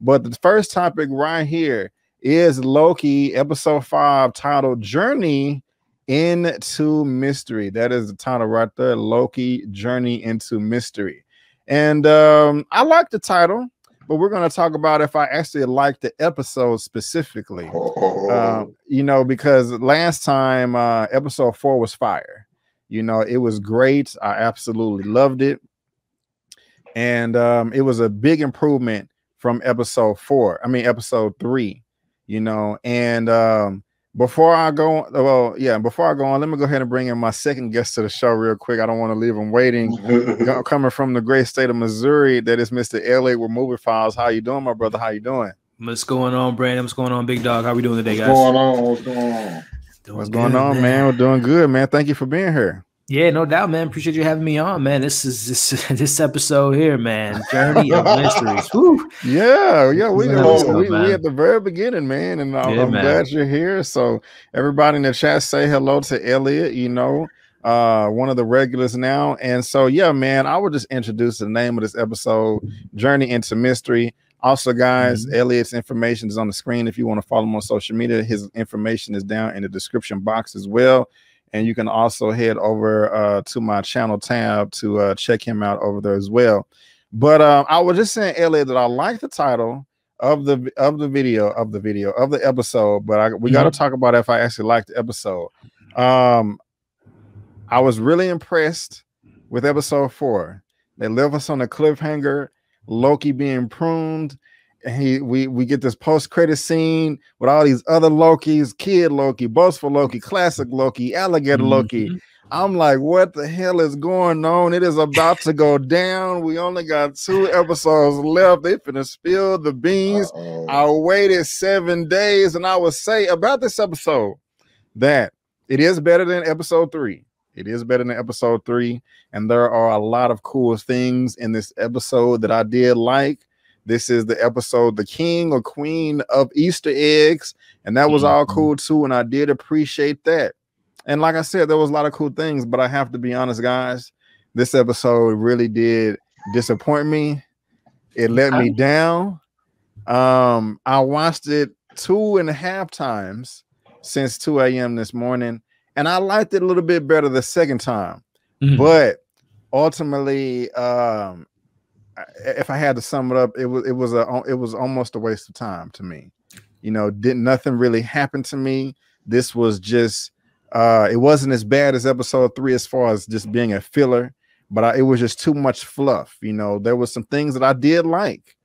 But the first topic right here is Loki episode 5 titled Journey into Mystery. That is the title right there, Loki Journey into Mystery. And I like the title, but we're going to talk about if I actually like the episode specifically. You know, because last time episode 4 was fire. You know, it was great. I absolutely loved it. And it was a big improvement from episode 3, you know. And before I go on, let me go ahead and bring in my second guest to the show real quick. I don't want to leave him waiting. Coming from the great state of Missouri, that is Mr. Elliot with Movie Files. How you doing, my brother? How you doing? What's going on, Brandon? What's going on, Big Dog? How we doing today, guys? What's going on, man? We're doing good, man. Thank you for being here. Yeah, no doubt, man. Appreciate you having me on, man. This episode here, man. Journey of Mysteries. Woo. Yeah. We at the very beginning, man. And I'm glad you're here. So everybody in the chat, say hello to Elliot, you know, one of the regulars now. And so, yeah, man, I would just introduce the name of this episode, Journey into Mystery. Also, guys, Elliot's information is on the screen. If you want to follow him on social media, his information is down in the description box as well. And you can also head over to my channel tab to check him out over there as well. But I was just saying, Elliot, that I like the title of the episode, but we got to talk about if I actually like the episode. I was really impressed with episode 4. They left us on a cliffhanger, Loki being pruned. We get this post-credit scene with all these other Lokis, Kid Loki, Boastful Loki, Classic Loki, Alligator Loki. I'm like, what the hell is going on? It is about to go down. We only got 2 episodes left. They finna spill the beans. I waited 7 days, and I would say about this episode that it is better than episode 3. It is better than episode 3, and there are a lot of cool things in this episode that I did like. This is the episode, the King or Queen of Easter eggs. And that was all cool too. And I did appreciate that. And like I said, there was a lot of cool things, but I have to be honest, guys, this episode really did disappoint me. It let me down. I watched it 2.5 times since 2 a.m. this morning. And I liked it a little bit better the second time. But ultimately, if I had to sum it up, it was almost a waste of time to me. You know, nothing really happen to me. This was just it wasn't as bad as episode 3 as far as just being a filler, but it was just too much fluff. You know, there was some things that I did like,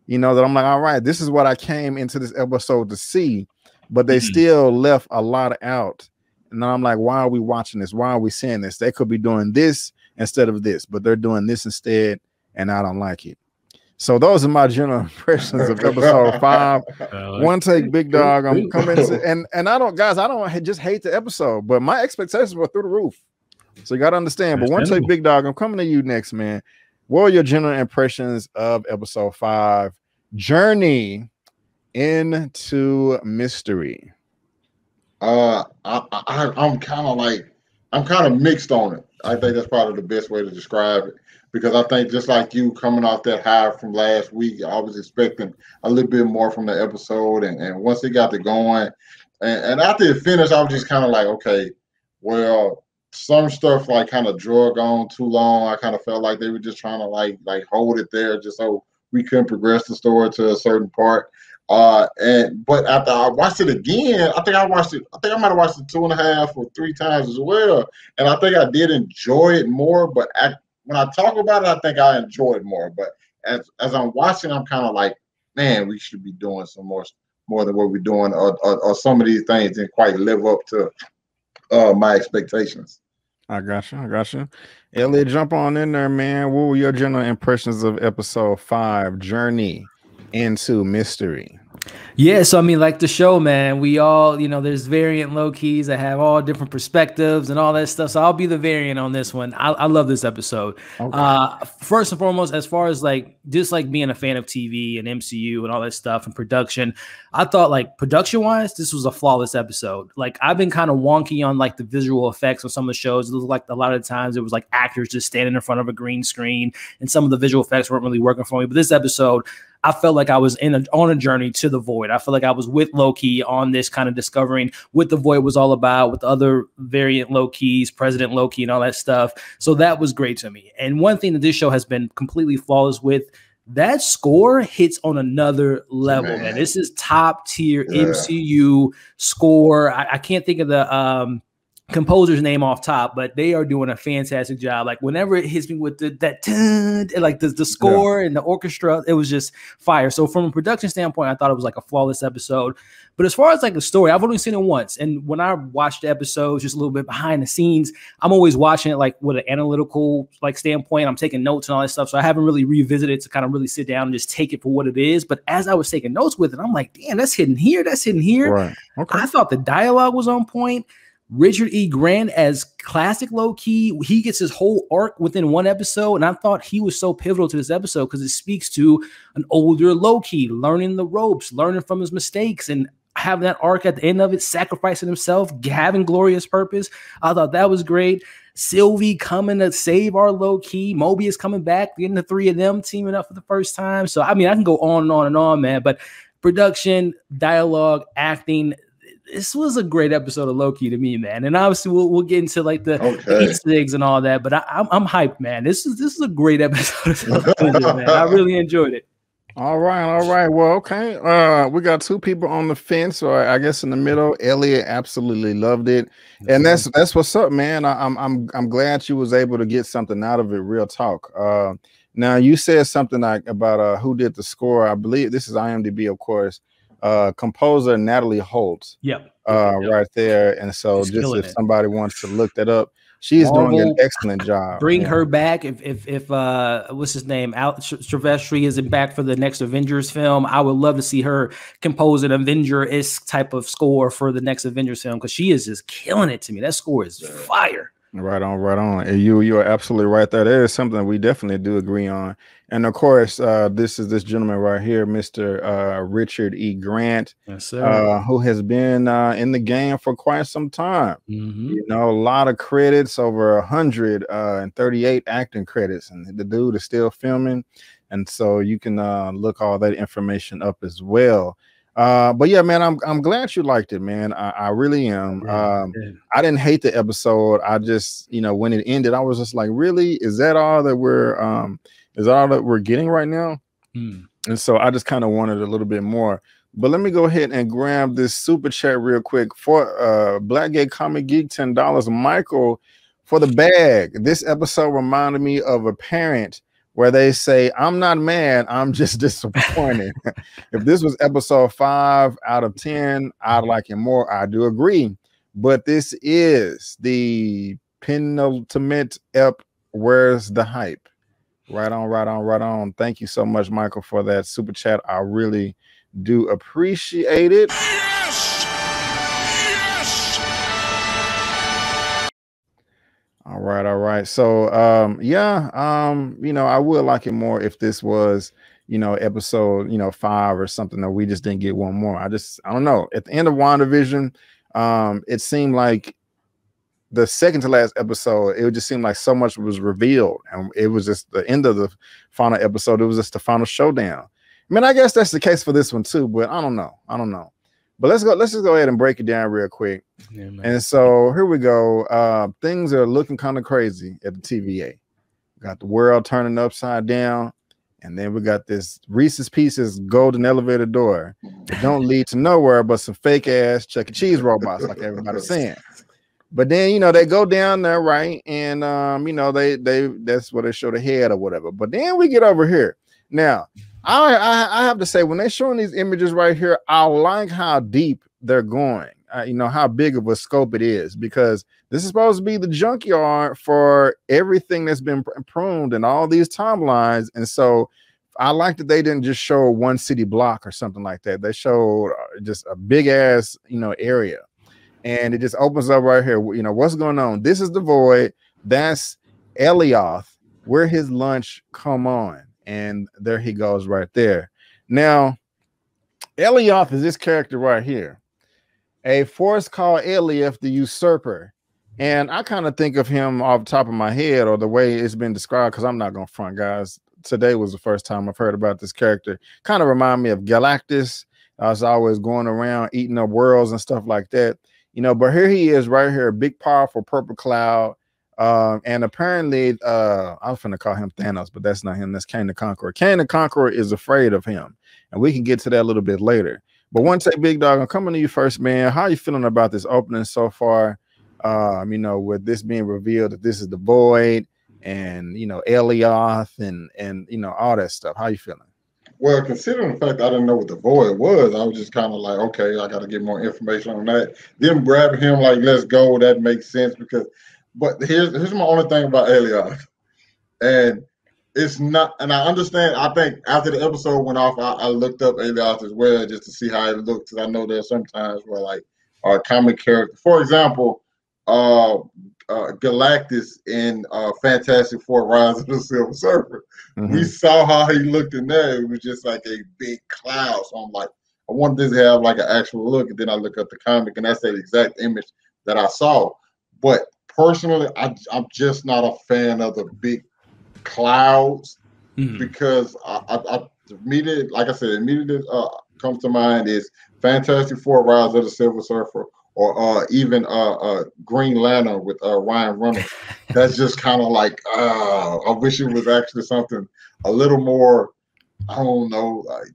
you know, that I'm like, all right, this is what I came into this episode to see, but they still left a lot out. And I'm like, why are we watching this? Why are we seeing this? They could be doing this instead of this, but they're doing this instead. And I don't like it. So those are my general impressions of episode 5. One Take Big Dog. I'm coming to, and I don't just hate the episode, but my expectations were through the roof. So you got to understand. But One Take Big Dog, I'm coming to you next, man. What are your general impressions of episode 5, Journey into Mystery? I'm kind of mixed on it. I think that's probably the best way to describe it. Because I think just like you coming off that high from last week, I was expecting a little bit more from the episode. And once it got to going, and after it finished, I was just kind of like, okay, well, some stuff like kind of drug on too long. I kind of felt like they were just trying to like hold it there just so we couldn't progress the story to a certain part. But after I watched it again, I think I might have watched it 2.5 or 3 times as well. And I think I did enjoy it more, but when I talk about it, I think I enjoy it more. But as I'm watching, I'm kind of like, man, we should be doing some more than what we're doing, or some of these things didn't quite live up to my expectations. I got you. Elliot, jump on in there, man. What were your general impressions of episode 5, Journey into Mystery? Yeah, so I mean, like the show, man, we all, you know, there's variant Lokis that have all different perspectives and all that stuff. So I'll be the variant on this one. I love this episode. Okay. First and foremost, as far as like just like being a fan of TV and MCU and all that stuff and production, I thought like production wise, this was a flawless episode. Like I've been kind of wonky on like the visual effects on some of the shows. It was like a lot of the times it was like actors just standing in front of a green screen, and some of the visual effects weren't really working for me. But this episode, I felt like I was on a journey to the void. I felt like I was with Loki on this kind of discovering what the void was all about, with other variant Lokis, President Loki, and all that stuff. So that was great to me. And one thing that this show has been completely flawless with, that score hits on another level, man. This is top tier MCU score. I can't think of the composer's name off top, but they are doing a fantastic job. Like whenever it hits me with the score and the orchestra, it was just fire. So from a production standpoint, I thought it was like a flawless episode. But as far as like the story, I've only seen it once. And when I watch the episodes, just a little bit behind the scenes, I'm always watching it like with an analytical like standpoint. I'm taking notes and all that stuff. So I haven't really revisited to kind of really sit down and just take it for what it is. But as I was taking notes with it, I'm like, damn, that's hidden here. That's hidden here. Right. Okay. I thought the dialogue was on point. Richard E. Grant as classic Loki, he gets his whole arc within one episode, and I thought he was so pivotal to this episode because it speaks to an older Loki learning the ropes, learning from his mistakes, and having that arc at the end of it, sacrificing himself, having glorious purpose. I thought that was great. Sylvie coming to save our Loki, Mobius coming back, getting the three of them teaming up for the first time. So I mean, I can go on and on and on, man. But production, dialogue, acting. This was a great episode of Loki to me, man. And obviously we'll get into like the Easter eggs and all that, but I'm hyped, man. This is a great episode of Loki, man. I really enjoyed it. All right. Well, okay. We got two people on the fence, or I guess in the middle. Elliot absolutely loved it, and that's what's up, man. I'm glad you was able to get something out of it. Real talk. Now you said something like about who did the score. I believe this is IMDb, of course. Composer Natalie Holt. Yep. Right there. And so she's just if somebody wants to look that up, she's doing an excellent job. Bring her back if what's his name? Silvestri isn't back for the next Avengers film. I would love to see her compose an Avenger-esque type of score for the next Avengers film, because she is just killing it to me. That score is fire. Right on. And you are absolutely right there. There is something we definitely do agree on. And of course, this is this gentleman right here, Mr. Richard E. Grant, yes, sir. Who has been in the game for quite some time. Mm-hmm. You know, a lot of credits, over 138 acting credits, and the dude is still filming. And so you can look all that information up as well. But yeah, man, I'm glad you liked it, man. I really am. I didn't hate the episode. I just, you know, when it ended, I was just like, really, is that all that we're getting right now? And so I just kind of wanted a little bit more. But let me go ahead and grab this super chat real quick for Black Gay Comic Geek, $10. Michael, for the bag. This episode reminded me of a parent where they say, I'm not mad, I'm just disappointed. If this was episode 5 out of 10, I'd like it more. I do agree. But this is the penultimate ep. Where's the hype? Right on. Thank you so much, Michael, for that super chat. I really do appreciate it. All right. So, you know, I would like it more if this was, you know, episode, 5 or something, that we just didn't get one more. I don't know. At the end of WandaVision, it seemed like the second to last episode, it just seemed like so much was revealed, and it was just the end of the final episode. It was just the final showdown. I mean, I guess that's the case for this one too, but I don't know. But let's just go ahead and break it down real quick. Yeah, and so here we go. Things are looking kind of crazy at the TVA. Got the world turning upside down, and then we got this Reese's Pieces golden elevator door that don't lead to nowhere but some fake ass Chuck E. Cheese robots, like everybody's saying. But then, you know, they go down there, right? And you know, they that's where they show the head or whatever. But then we get over here. Now, I have to say, when they're showing these images right here, I like how deep they're going. You know, how big of a scope it is, because this is supposed to be the junkyard for everything that's been pruned and all these timelines. And so I like that they didn't just show one city block or something like that. They showed just a big ass, you know, area. And it just opens up right here. You know, what's going on? This is the void. That's Elliot, where his lunch come on. And there he goes right there. Now, Elliot is this character right here. A force called Elliot, the usurper. And I kind of think of him off the top of my head, or the way it's been described, because I'm not going to front, guys. today was the first time I've heard about this character. Kind of remind me of Galactus. I was always going around eating up worlds and stuff like that, you know. But here he is, right here, a big, powerful purple cloud. And apparently, I was going to call him Thanos, but that's not him. That's Kang the Conqueror. Kang the Conqueror is afraid of him, and we can get to that a little bit later. But One Take Big Dog, I'm coming to you first, man. How are you feeling about this opening so far? You know, with this being revealed that this is the Void, and you know, Elliot, and you know, all that stuff. How you feeling? Well, considering the fact I didn't know what the Void was, I was just kind of like, okay, I got to get more information on that. Them grabbing him like, let's go, that makes sense because. But here's my only thing about Elliot, and it's not. And I understand. I think after the episode went off, I looked up Elliot as well just to see how it looked. Because I know there's sometimes where like a comic character, for example, Galactus in Fantastic Four: Rise of the Silver Surfer. We saw how he looked in there. It was just like a big cloud. So I'm like, I wanted this to have like an actual look. And then I look up the comic, and that's the exact image that I saw. But personally, I'm just not a fan of the big clouds because I immediately, like I said, immediately comes to mind is Fantastic Four: Rise of the Silver Surfer, or even Green Lantern with Ryan Reynolds. That's just kind of like I wish it was actually something a little more, I don't know, like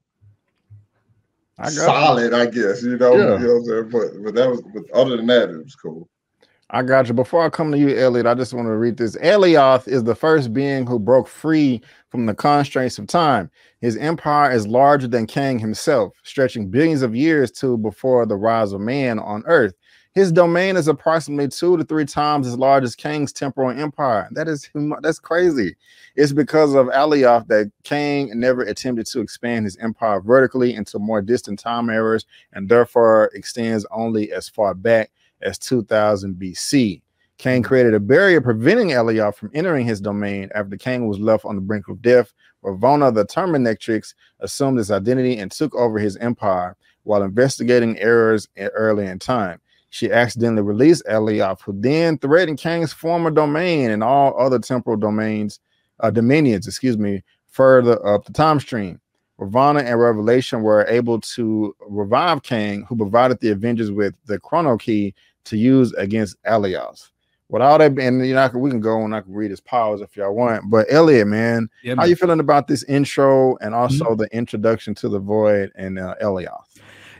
solid, I guess, you know. Yeah. You know what I'm saying? But that was, but other than that, it was cool. I got you. Before I come to you, Elliot, I just want to read this. Elliot is the first being who broke free from the constraints of time. His empire is larger than Kang himself, stretching billions of years to before the rise of man on Earth. His domain is approximately 2 to 3 times as large as Kang's temporal empire. That's crazy. It's because of Elliot that Kang never attempted to expand his empire vertically into more distant time eras, and therefore extends only as far back as 2000 BC. Kang created a barrier preventing Elliot from entering his domain after Kang was left on the brink of death, where Vona the Terminatrix assumed his identity and took over his empire while investigating errors early in time. She accidentally released Elliot, who then threatened Kang's former domain and all other temporal dominions, further up the time stream. Ravonna and Revelation were able to revive Kang, who provided the Avengers with the Chrono Key to use against Elliot. With all that, and you know, we can go and I can read his powers if y'all want. But Elliot, man, how you feeling about this intro and also the introduction to the Void and Elliot?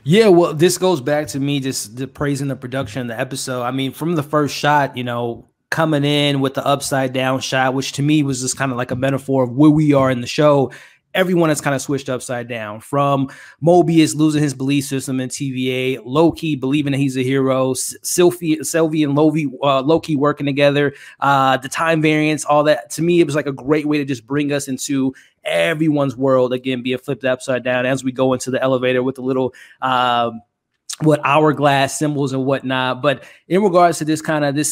Yeah, well, this goes back to me just praising the production of the episode. I mean, from the first shot, you know, coming in with the upside down shot, which to me was just kind of like a metaphor of where we are in the show. Everyone has kind of switched upside down, from Mobius losing his belief system in TVA, Loki believing that he's a hero, Sylvie and Loki working together, the time variance, all that. To me, it was like a great way to just bring us into everyone's world again, being flipped upside down as we go into the elevator with the little hourglass symbols and whatnot. But in regards to this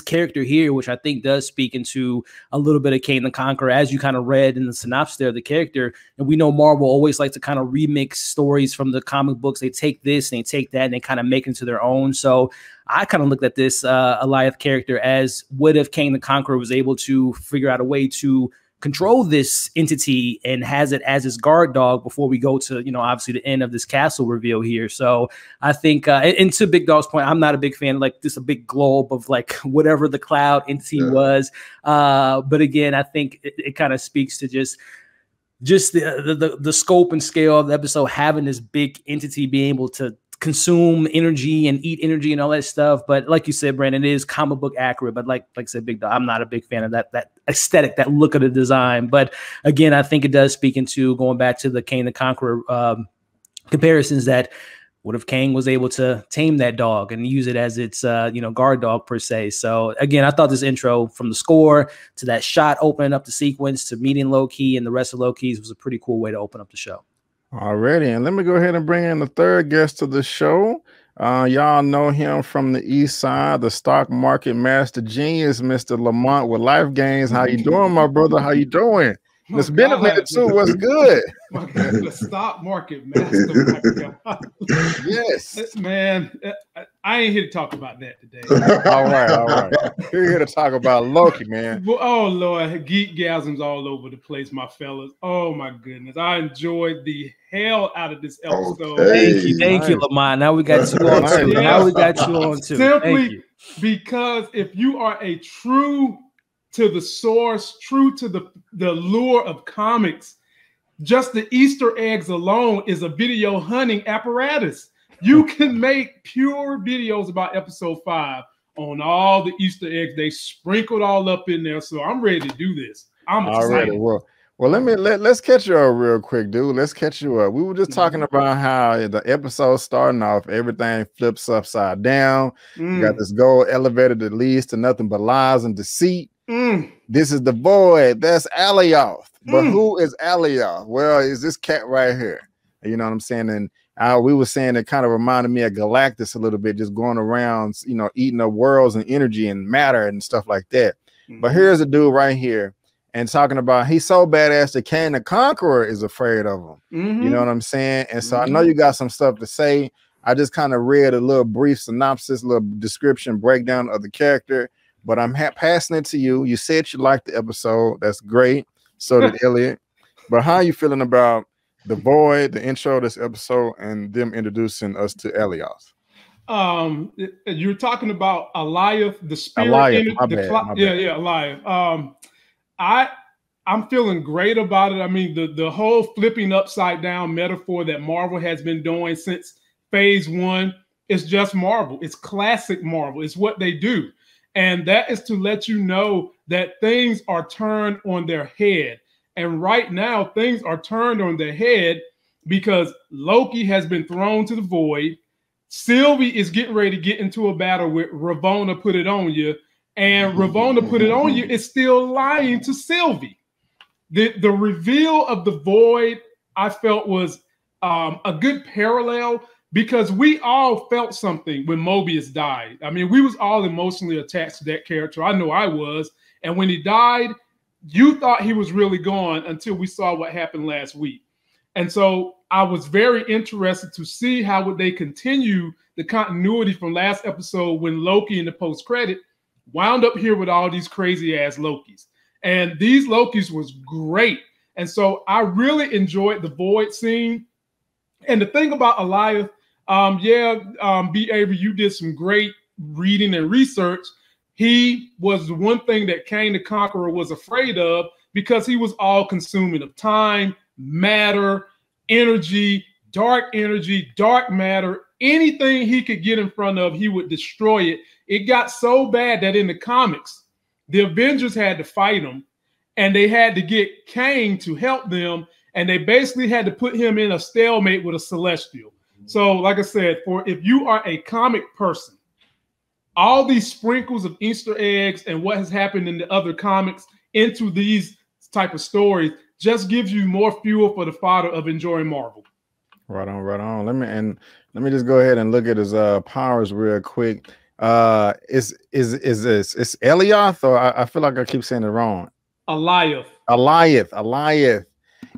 character here, which I think does speak into a little bit of Kang the Conqueror, as you kind of read in the synopsis there of the character, and we know Marvel always like to kind of remix stories from the comic books. They take this and they take that and they kind of make it into their own. So I kind of looked at this Elliot character as, what if Kang the Conqueror was able to figure out a way to control this entity and has it as his guard dog before we go to, you know, obviously the end of this castle reveal here. So I think, and to Big Dog's point, I'm not a big fan of like just a big globe of like whatever the cloud entity was. But again, I think it kind of speaks to just the scope and scale of the episode, having this big entity being able to consume energy and eat energy and all that stuff. But like you said, Brandon, it is comic book accurate. But like I said, Big Dog, I'm not a big fan of that aesthetic, that look of the design. But again, I think it does speak into going back to the Kang the Conqueror comparisons, that what if Kang was able to tame that dog and use it as its guard dog per se. So again, I thought this intro, from the score to that shot opening up the sequence to meeting Loki and the rest of Loki's, was a pretty cool way to open up the show. Alrighty, and let me go ahead and bring in the third guest of the show. Y'all know him from the East Side, the stock market master genius, Mr. Lamont with Life Gains. How you doing, my brother? How you doing? It's been a minute too. What's good? My God, the stock market master. My God. Yes, man. I ain't here to talk about that today. all right. We're here to talk about Loki, man. Oh Lord, geekgasms all over the place, my fellas. Oh my goodness, I enjoyed the hell out of this episode. Okay. Thank you, Lamont. Now we got you on too. Yeah. Now we got you on too. Simply because if you are a true to the source, true to the lure of comics, just the Easter eggs alone is a video hunting apparatus. You can make pure videos about episode 5 on all the Easter eggs. They sprinkled all up in there. So I'm ready to do this. I'm excited. Well, let's catch you up real quick, dude. Let's catch you up. We were just talking about how the episode starting off, everything flips upside down. You got this gold elevator that leads to nothing but lies and deceit. This is the void. That's Elliot. But who is Elliot? Well, is this cat right here? You know what I'm saying? And we were saying it kind of reminded me of Galactus a little bit, just going around, you know, eating up worlds and energy and matter and stuff like that. But here's a dude right here and talking about he's so badass that Kang the Conqueror is afraid of him. You know what I'm saying? And so I know you got some stuff to say. I just kind of read a little brief synopsis, little description, breakdown of the character. But I'm passing it to you. You said you liked the episode. That's great. So did Elliot. But how are you feeling about the void, the intro of this episode, and them introducing us to Elliot? You're talking about Eliath, the spirit. Eliath. I'm feeling great about it. I mean, the whole flipping upside down metaphor that Marvel has been doing since phase 1 is just Marvel. It's classic Marvel. It's what they do. And that is to let you know that things are turned on their head. And right now, things are turned on their head because Loki has been thrown to the void. Sylvie is getting ready to get into a battle with Ravonna Put It On You. And Ravonna Put It On You is still lying to Sylvie. The reveal of the void, I felt, was a good parallel because we all felt something when Mobius died. I mean, we was all emotionally attached to that character. I know I was. And when he died, you thought he was really gone until we saw what happened last week. And so I was very interested to see how would they continue the continuity from last episode when Loki in the post-credit wound up here with all these crazy-ass Lokis. And these Lokis was great. And so I really enjoyed the void scene. And the thing about Elias, B. Avery, you did some great reading and research. He was the one thing that Kang the Conqueror was afraid of because he was all consuming of time, matter, energy, dark matter. Anything he could get in front of, he would destroy it. It got so bad that in the comics, the Avengers had to fight him and they had to get Kang to help them. And they basically had to put him in a stalemate with a Celestial. So like I said, if you are a comic person, all these sprinkles of Easter eggs and what has happened in the other comics into these type of stories just gives you more fuel for the fodder of enjoying Marvel. Right on. Let me just go ahead and look at his powers real quick. Is this Elliot, or I feel like I keep saying it wrong? Eliath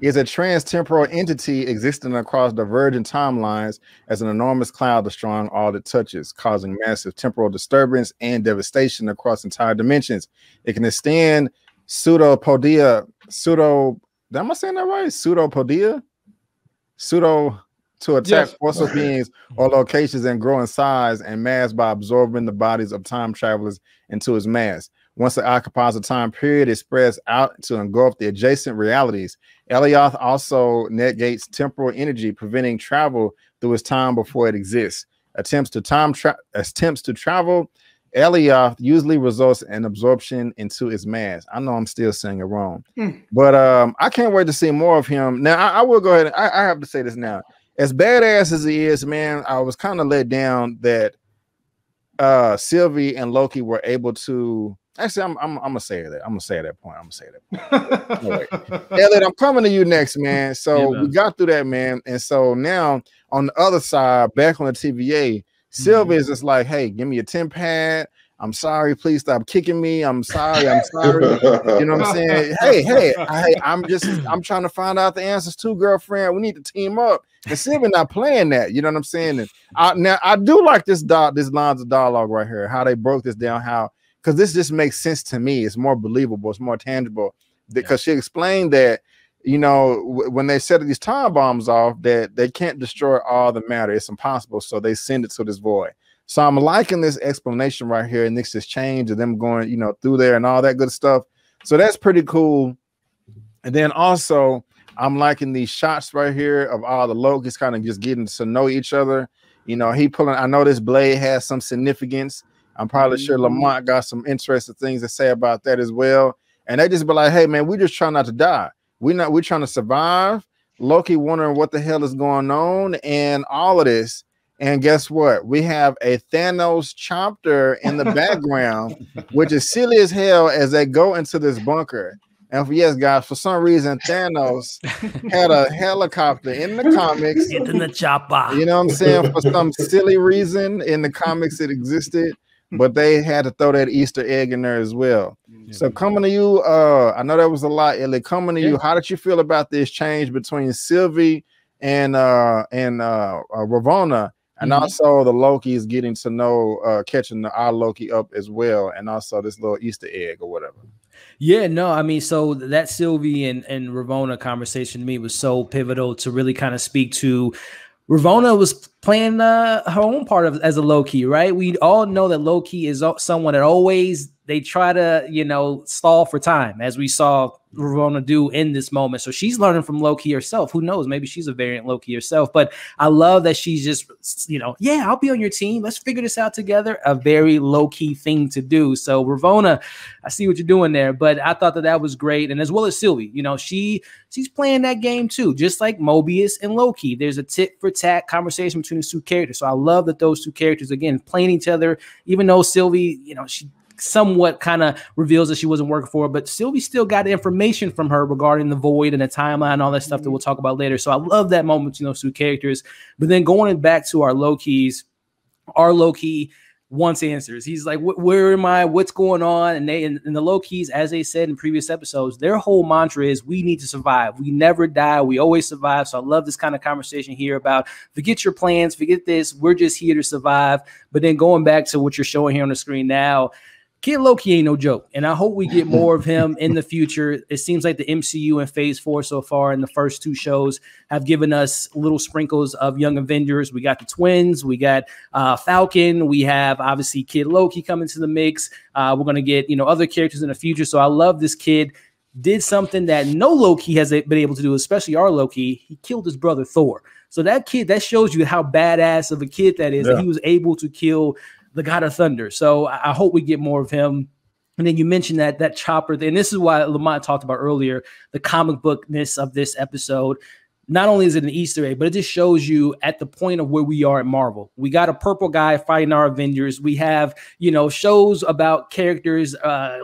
is a trans-temporal entity existing across divergent timelines as an enormous cloud destroying all it touches, causing massive temporal disturbance and devastation across entire dimensions. It can extend pseudopodia to attack forces beings or locations and grow in size and mass by absorbing the bodies of time travelers into its mass. Once it occupies a time period, it spreads out to engulf the adjacent realities. Elliot also negates temporal energy, preventing travel through its time before it exists. Attempts to travel, Elliot usually results in absorption into its mass. I know I'm still saying it wrong, but I can't wait to see more of him. Now, I will go ahead. I have to say this now. As badass as he is, man, I was kind of let down that Sylvie and Loki were able to. Actually, I'm gonna say that. I'm gonna say that point. Elliot, I'm coming to you next, man. So we got through that, man. And so now on the other side, back on the TVA, Sylvie is just like, hey, give me a 10 pad. I'm sorry. Please stop kicking me. I'm sorry. I'm sorry. You know what I'm saying? Hey, I'm trying to find out the answers too, girlfriend. We need to team up. And Sylvie not playing that. You know what I'm saying? And now I do like this lines of dialogue right here, how they broke this down, because this just makes sense to me. It's more believable. It's more tangible because she explained that, you know, when they set these time bombs off, that they can't destroy all the matter. It's impossible. So they send it to this void. So I'm liking this explanation right here, and this exchange of them going, you know, through there and all that good stuff. So that's pretty cool. And then also, I'm liking these shots right here of all the Lokis kind of just getting to know each other. You know, I know this blade has some significance. I'm probably sure Lamont got some interesting things to say about that as well. And they just be like, hey, man, we just trying not to die. We're trying to survive. Loki wondering what the hell is going on and all of this. And guess what? We have a Thanos chopper in the background, which is silly as hell as they go into this bunker. And yes, guys, for some reason, Thanos had a helicopter in the comics. In the chopper. You know what I'm saying? For some silly reason in the comics it existed, but they had to throw that Easter egg in there as well. So coming to you, I know that was a lot, Elliot. Coming to you, how did you feel about this change between Sylvie and Ravonna? And also the Loki is getting to know, catching our Loki up as well. And also this little Easter egg or whatever. Yeah, no, I mean, so that Sylvie and Ravonna conversation to me was so pivotal to really kind of speak to. Ravonna was playing her own part as a Loki, right? We all know that Loki is someone that always, they try to, you know, stall for time, as we saw Ravonna do in this moment. So she's learning from Loki herself. Who knows? Maybe she's a variant Loki herself. But I love that she's just, you know, yeah, I'll be on your team. Let's figure this out together. A very low-key thing to do. So Ravonna, I see what you're doing there. But I thought that was great. And as well as Sylvie, you know, she's playing that game too, just like Mobius and Loki. There's a tit for tat conversation between the two characters. So I love that those two characters, again, playing each other, even though Sylvie, you know, she somewhat kind of reveals that she wasn't working for her, but Sylvie still got information from her regarding the void and the timeline and all that stuff that we'll talk about later. So I love that moment between those two characters. But then going back to our Lokis, our Loki wants answers. He's like, where am I? What's going on? And the Lokis, as they said in previous episodes, their whole mantra is we need to survive. We never die. We always survive. So I love this kind of conversation here about forget your plans, forget this. We're just here to survive. But then going back to what you're showing here on the screen now, Kid Loki ain't no joke, and I hope we get more of him in the future. It seems like the MCU and Phase 4 so far in the first two shows have given us little sprinkles of Young Avengers. We got the twins, we got Falcon, we have obviously Kid Loki coming to the mix. We're going to get, you know, other characters in the future. So I love this kid did something that no Loki has been able to do, especially our Loki. He killed his brother Thor. So that kid, that shows you how badass of a kid that is, that he was able to kill the God of Thunder. So I hope we get more of him. And then you mentioned that chopper thing. And this is why Lamont talked about earlier, the comic bookness of this episode. Not only is it an Easter egg, but it just shows you at the point of where we are at Marvel. We got a purple guy fighting our Avengers. We have, you know, shows about characters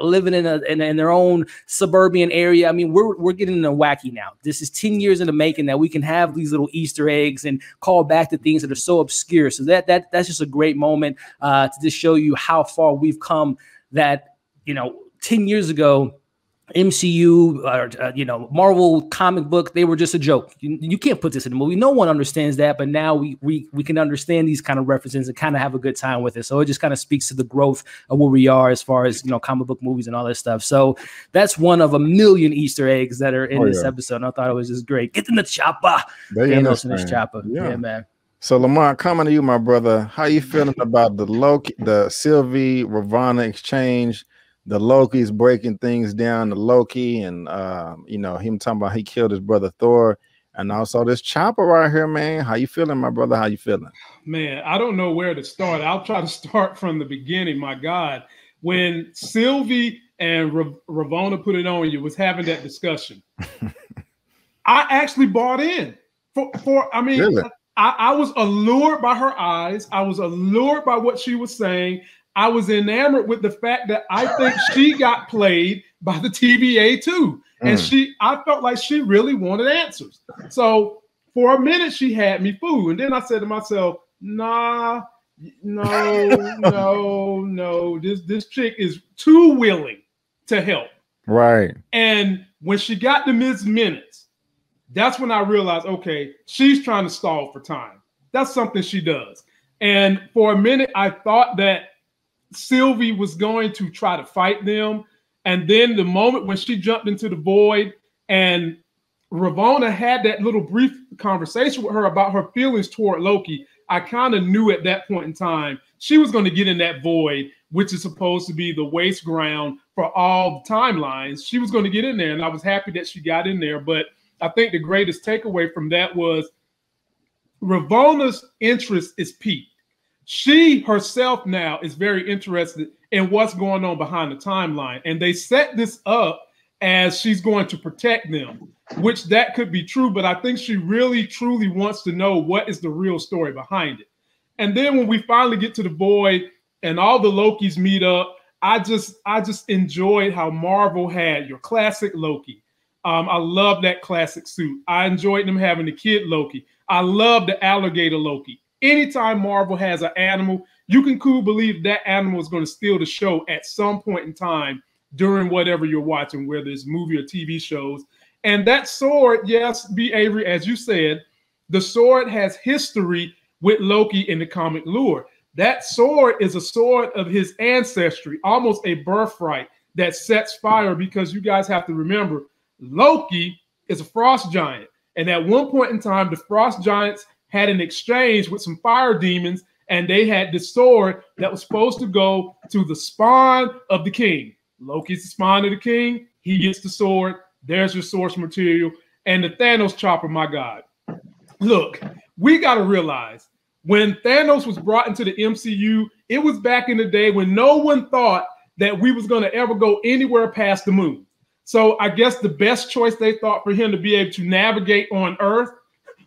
living in their own suburban area. I mean, we're getting wacky now. This is 10 years in the making that we can have these little Easter eggs and call back to things that are so obscure. So that's just a great moment to just show you how far we've come. That, you know, 10 years ago, MCU or you know, Marvel comic book, they were just a joke. You can't put this in a movie. No one understands that, but now we can understand these kind of references and kind of have a good time with it. So it just kind of speaks to the growth of where we are as far as, you know, comic book movies and all that stuff. So that's one of a million Easter eggs that are in this episode. And I thought it was just great. Get in the chopper. In this chopper. Yeah, man. So Lamont, coming to you, my brother. How you feeling about the Sylvie Ravonna exchange? The Loki's breaking things down to Loki, and you know, him talking about he killed his brother Thor, and also this chopper right here, man. How you feeling, my brother? How you feeling? Man, I don't know where to start. I'll try to start from the beginning. My God, when Sylvie and Ravonna put it on you, was having that discussion. I actually bought in. I mean, really? I was allured by her eyes. I was allured by what she was saying. I was enamored with the fact that I think she got played by the TVA too. And I felt like she really wanted answers. So for a minute, she had me fooled. And then I said to myself, nah, No. This chick is too willing to help. Right. And when she got to Ms. Minutes, that's when I realized, okay, she's trying to stall for time. That's something she does. And for a minute, I thought that Sylvie was going to try to fight them. And then the moment when she jumped into the void and Ravonna had that little brief conversation with her about her feelings toward Loki, I kind of knew at that point in time she was going to get in that void, which is supposed to be the waste ground for all the timelines. She was going to get in there, and I was happy that she got in there. But I think the greatest takeaway from that was Ravonna's interest is piqued. She herself now is very interested in what's going on behind the timeline. And they set this up as she's going to protect them, which that could be true. But I think she really, truly wants to know what is the real story behind it. And then when we finally get to the void and all the Lokis meet up, I just enjoyed how Marvel had your classic Loki. I love that classic suit. I enjoyed them having the kid Loki. I love the alligator Loki. Anytime Marvel has an animal, you can cool believe that animal is going to steal the show at some point in time during whatever you're watching, whether it's movie or TV shows. And that sword, yes, B. Avery, as you said, the sword has history with Loki in the comic lore. That sword is a sword of his ancestry, almost a birthright that sets fire, because you guys have to remember, Loki is a frost giant. And at one point in time, the frost giants had an exchange with some fire demons, and they had this sword that was supposed to go to the spawn of the king. Loki's the spawn of the king. He gets the sword. There's your source material. And the Thanos chopper, my God. Look, we got to realize when Thanos was brought into the MCU, it was back in the day when no one thought that we was going to ever go anywhere past the moon. So I guess the best choice they thought for him to be able to navigate on Earth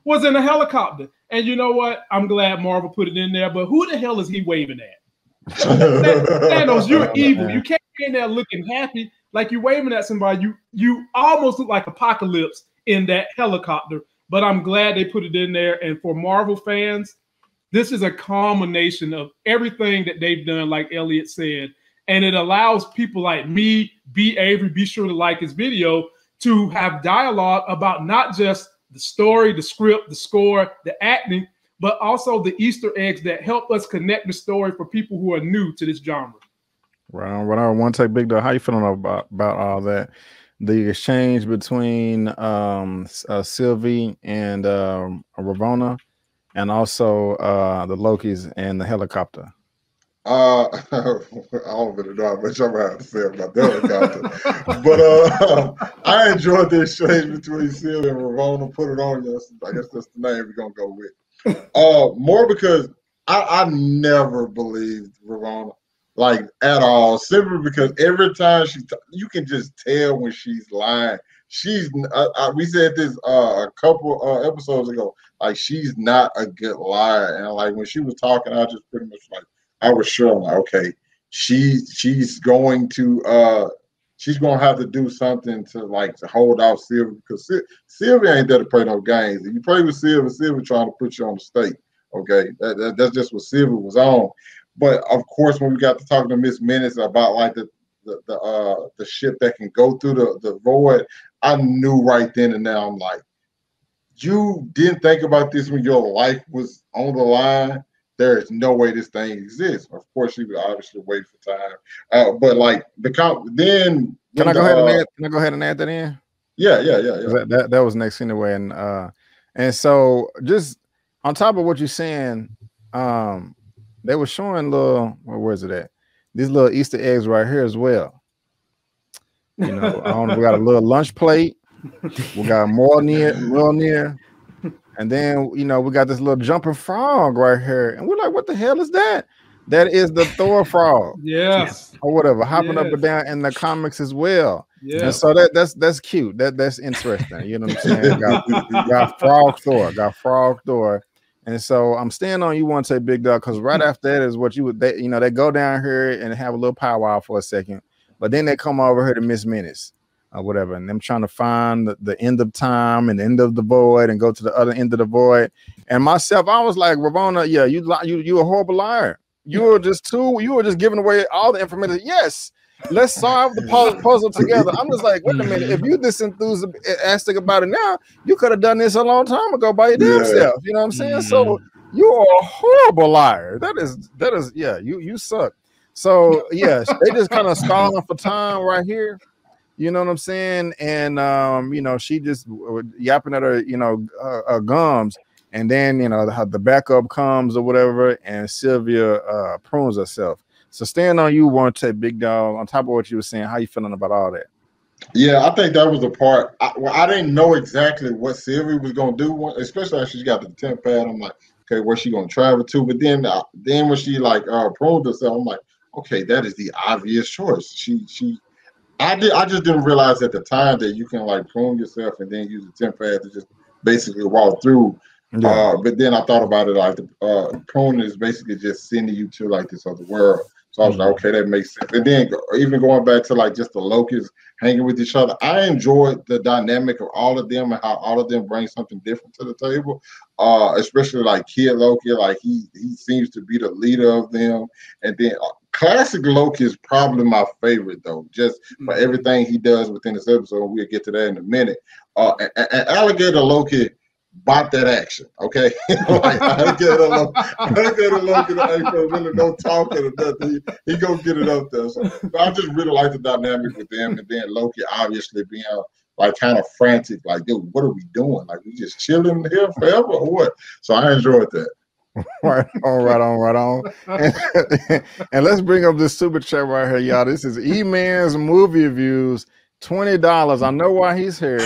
was in a helicopter. And you know what? I'm glad Marvel put it in there, but who the hell is he waving at? Thanos, you're evil. You can't be in there looking happy like you're waving at somebody. You almost look like Apocalypse in that helicopter, but I'm glad they put it in there. And for Marvel fans, this is a culmination of everything that they've done, like Elliot said. And it allows people like me, B. Avery, be sure to like his video, to have dialogue about not just the story, the script, the score, the acting, but also the Easter eggs that help us connect the story for people who are new to this genre. Right. What I want to take big dog. How you feeling about all that? The exchange between Sylvie and Ravonna, and also the Lokis and the helicopter. I don't really know how much I'm gonna have to say about the helicopter, but I enjoyed the exchange between Sylvie and Ravonna. Put it on you. I guess that's the name we're gonna go with. More because I never believed Ravonna, like at all. Simply because every time you can just tell when she's lying. We said this a couple episodes ago. Like, she's not a good liar, and like when she was talking, I just pretty much like. I was sure, like, okay, she's going to have to do something to hold off Sylvia, because Sylvia ain't there to play no games. If you play with Sylvia trying to put you on the stake. Okay, that's just what Sylvia was on. But of course, when we got to talking to Miss Minutes about like the ship that can go through the void, I knew right then and there. I'm like, you didn't think about this when your life was on the line. There is no way this thing exists. Of course, she would obviously wait for time. But like then, can I go ahead and add that in? Yeah. That was next anyway, and so just on top of what you're saying, they were showing where is it at? These little Easter eggs right here as well. You know, we got a little lunch plate. We got more near. And then, you know, we got this little jumping frog right here. And we're like, what the hell is that? That is the Thor frog. Yes. Or whatever. Hopping up and down in the comics as well. Yeah. And so that's cute. That's interesting. You know what I'm saying? Got Frog Thor. And so I'm staying on you want to say Big Dog, because right after that is what they go down here and have a little powwow for a second. But then they come over here to Miss Minutes. whatever, and them trying to find the end of time and the end of the void and go to the other end of the void. And myself, I was like, Ravonna, yeah, you a horrible liar. You were just giving away all the information. Yes, let's solve the puzzle together. I'm just like, wait a minute, if you this enthusiastic about it now, you could have done this a long time ago by your damn self. You know what I'm saying? So you are a horrible liar. That is, yeah, you suck. So yes, they just kind of stalling for time right here. You know what I'm saying? And you know, she just yapping at her, you know, gums, and then you know the backup comes or whatever, and Sylvia prunes herself. So staying on you, OneTakeBigDog. On top of what you were saying, how you feeling about all that? Yeah, I think that was the part. I didn't know exactly what Sylvia was gonna do, especially as she got the temp pad. I'm like, okay, where's she gonna travel to? But then when she like pruned herself, I'm like, okay, that is the obvious choice. I just didn't realize at the time that you can like prune yourself and then use the temp pad to just basically walk through. Yeah. But then I thought about it like the pruning is basically just sending you to like this other world. So I was like, okay, that makes sense. And then even going back to like just the Lokis hanging with each other, I enjoyed the dynamic of all of them and how all of them bring something different to the table. Especially like Kid Loki, like he seems to be the leader of them. And then classic Loki is probably my favorite though, just for everything he does within this episode. We'll get to that in a minute. And Alligator Loki bought that action, okay? Like Alligator Loki ain't really no talking or nothing. He gonna get it up there. So I just really like the dynamic with them, and then Loki obviously being like kind of frantic, like, dude, what are we doing? Like, we just chilling here forever or what? So I enjoyed that. Right on. And let's bring up this super chat right here, y'all. This is Eman's movie reviews, $20. I know why he's here.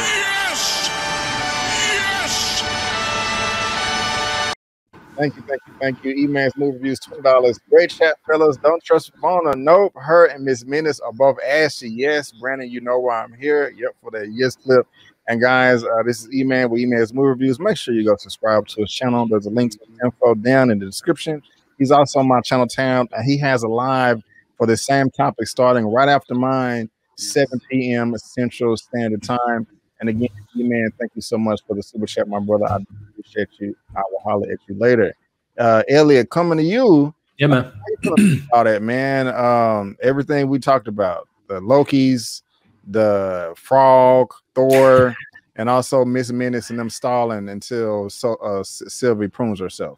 Thank you. Eman's movie reviews, $20. Great chat, fellas. Don't trust Ravonna. Nope. Her and Miss Menace are both ashy. Yes. Brandon, you know why I'm here. Yep, for that yes clip. And guys, this is Eman with Eman's movie reviews. Make sure you go subscribe to his channel. There's a link to the info down in the description. He's also on my channel town, and he has a live for the same topic starting right after mine, 7 p.m. Central Standard Time. And again, Eman, thank you so much for the super chat, my brother. I appreciate you. I will holler at you later. Elliot, coming to you. Yeah, man. How you feeling about that, man? Everything we talked about, the Lokis, the Frog, Thor, and also Miss Menace and them stalling until Sylvie prunes herself.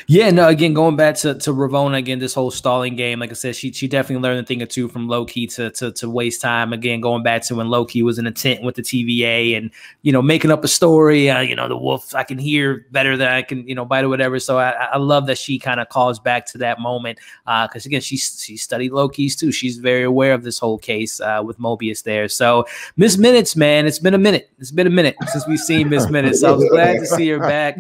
Yeah, no, again, going back to Ravonna, again, this whole stalling game, like I said, she definitely learned a thing or two from Loki to waste time. Again, going back to when Loki was in a tent with the TVA and, you know, making up a story, you know, the wolf, I can hear better than I can, you know, bite or whatever. So I love that she kind of calls back to that moment because, again, she studied Loki's too. She's very aware of this whole case with Mobius there. So Miss Minutes, man, it's been a minute. It's been a minute since we've seen Miss Minutes. So I was glad to see her back.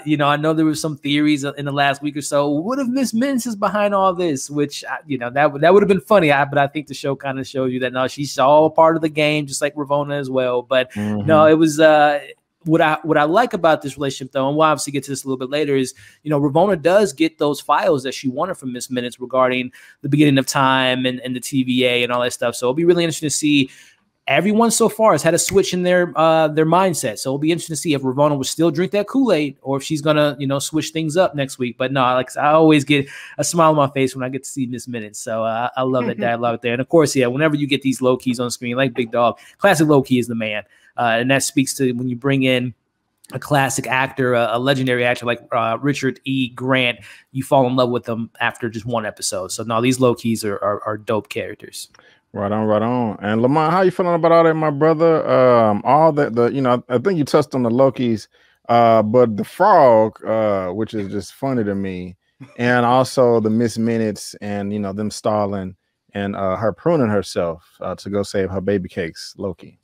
You know, I know there was some theories in the last week or so. What if Miss Minutes is behind all this? Which, you know, that would have been funny. But I think the show kind of shows you that no, she's all part of the game, just like Ravonna as well. But no, it was what I like about this relationship, though, and we'll obviously get to this a little bit later, is, you know, Ravonna does get those files that she wanted from Miss Minutes regarding the beginning of time and the TVA and all that stuff. So it'll be really interesting to see. Everyone so far has had a switch in their mindset. So it'll be interesting to see if Ravonna will still drink that Kool-Aid or if she's gonna, you know, switch things up next week. But no, like I always get a smile on my face when I get to see Miss Minutes. So I love that dialogue there. And of course, yeah, whenever you get these low keys on screen, like Big Dog, classic low key is the man. And that speaks to when you bring in a classic actor, a legendary actor like Richard E. Grant, you fall in love with them after just one episode. So no, these low keys are dope characters. Right on. And Lamont, how you feeling about all that, my brother? All that, you know, I think you touched on the Lokis, but the Frog, which is just funny to me, and also the Miss Minutes and, you know, them stalling and her pruning herself to go save her baby cakes, Loki.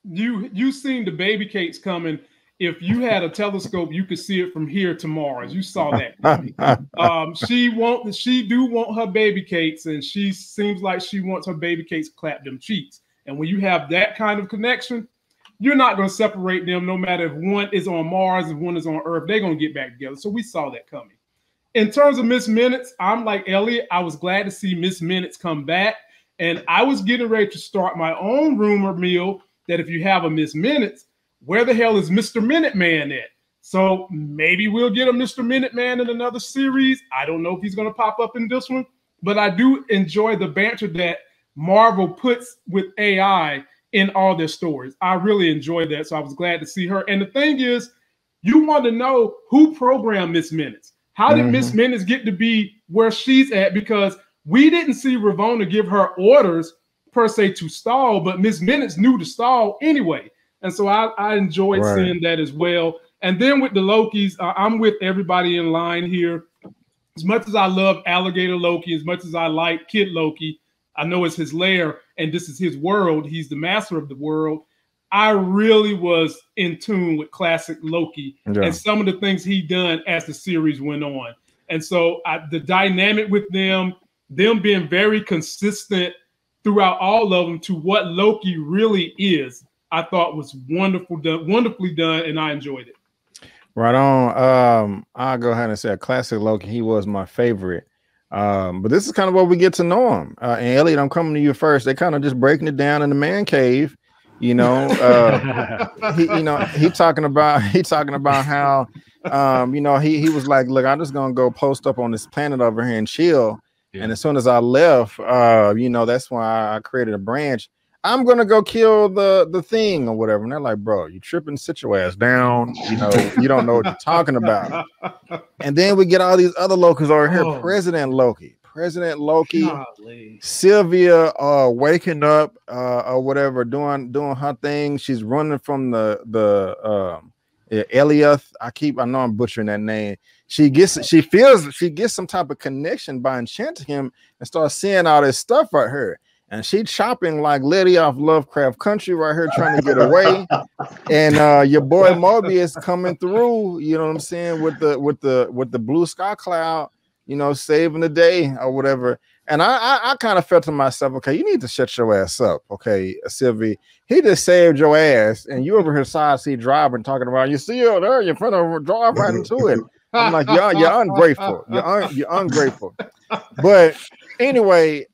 You seen the baby cakes coming. If you had a telescope, you could see it from here to Mars. You saw that. She do want her baby cakes, and she seems like she wants her baby cakes to clap them cheeks. And when you have that kind of connection, you're not going to separate them, no matter if one is on Mars and one is on Earth. They're going to get back together. So we saw that coming. In terms of Miss Minutes, I'm like Elliot. I was glad to see Miss Minutes come back. And I was getting ready to start my own rumor mill that if you have a Miss Minutes, where the hell is Mr. Minuteman at? So maybe we'll get a Mr. Minuteman in another series. I don't know if he's going to pop up in this one, but I do enjoy the banter that Marvel puts with AI in all their stories. I really enjoyed that, so I was glad to see her. And the thing is, you want to know who programmed Miss Minutes. How did Miss Minutes get to be where she's at? Because we didn't see Ravonna give her orders per se to stall, but Miss Minutes knew to stall anyway. And so I enjoyed seeing that as well. And then with the Lokis, I'm with everybody in line here. As much as I love Alligator Loki, as much as I like Kid Loki, I know it's his lair and this is his world. He's the master of the world. I really was in tune with classic Loki and some of the things he done as the series went on. And so the dynamic with them being very consistent throughout all of them to what Loki really is, I thought was wonderfully done, and I enjoyed it. Right on. I'll go ahead and say a classic Loki. He was my favorite. But this is kind of what we get to know him. And Elliot, I'm coming to you first. They kind of just breaking it down in the man cave. You know, he talking about how he was like, look, I'm just gonna go post up on this planet over here and chill. Yeah. And as soon as I left, that's why I created a branch. I'm gonna go kill the thing or whatever. And they're like, bro, you tripping, sit your ass down. You don't know what you're talking about. And then we get all these other Lokis over here. President Loki, golly. Sylvia waking up or whatever, doing her thing. She's running from the Elliot. I know I'm butchering that name. She feels some type of connection by enchanting him and starts seeing all this stuff right here. And she chopping like Letty off Lovecraft Country right here, trying to get away. And your boy Mobius coming through, you know what I'm saying, with the blue sky cloud, saving the day or whatever. And I kind of felt to myself, okay, you need to shut your ass up, okay, Sylvie. He just saved your ass, and you over here side seat driving, talking about you see her there, you're in front of her, drive right into it. I'm like, you're ungrateful. You're ungrateful. But anyway,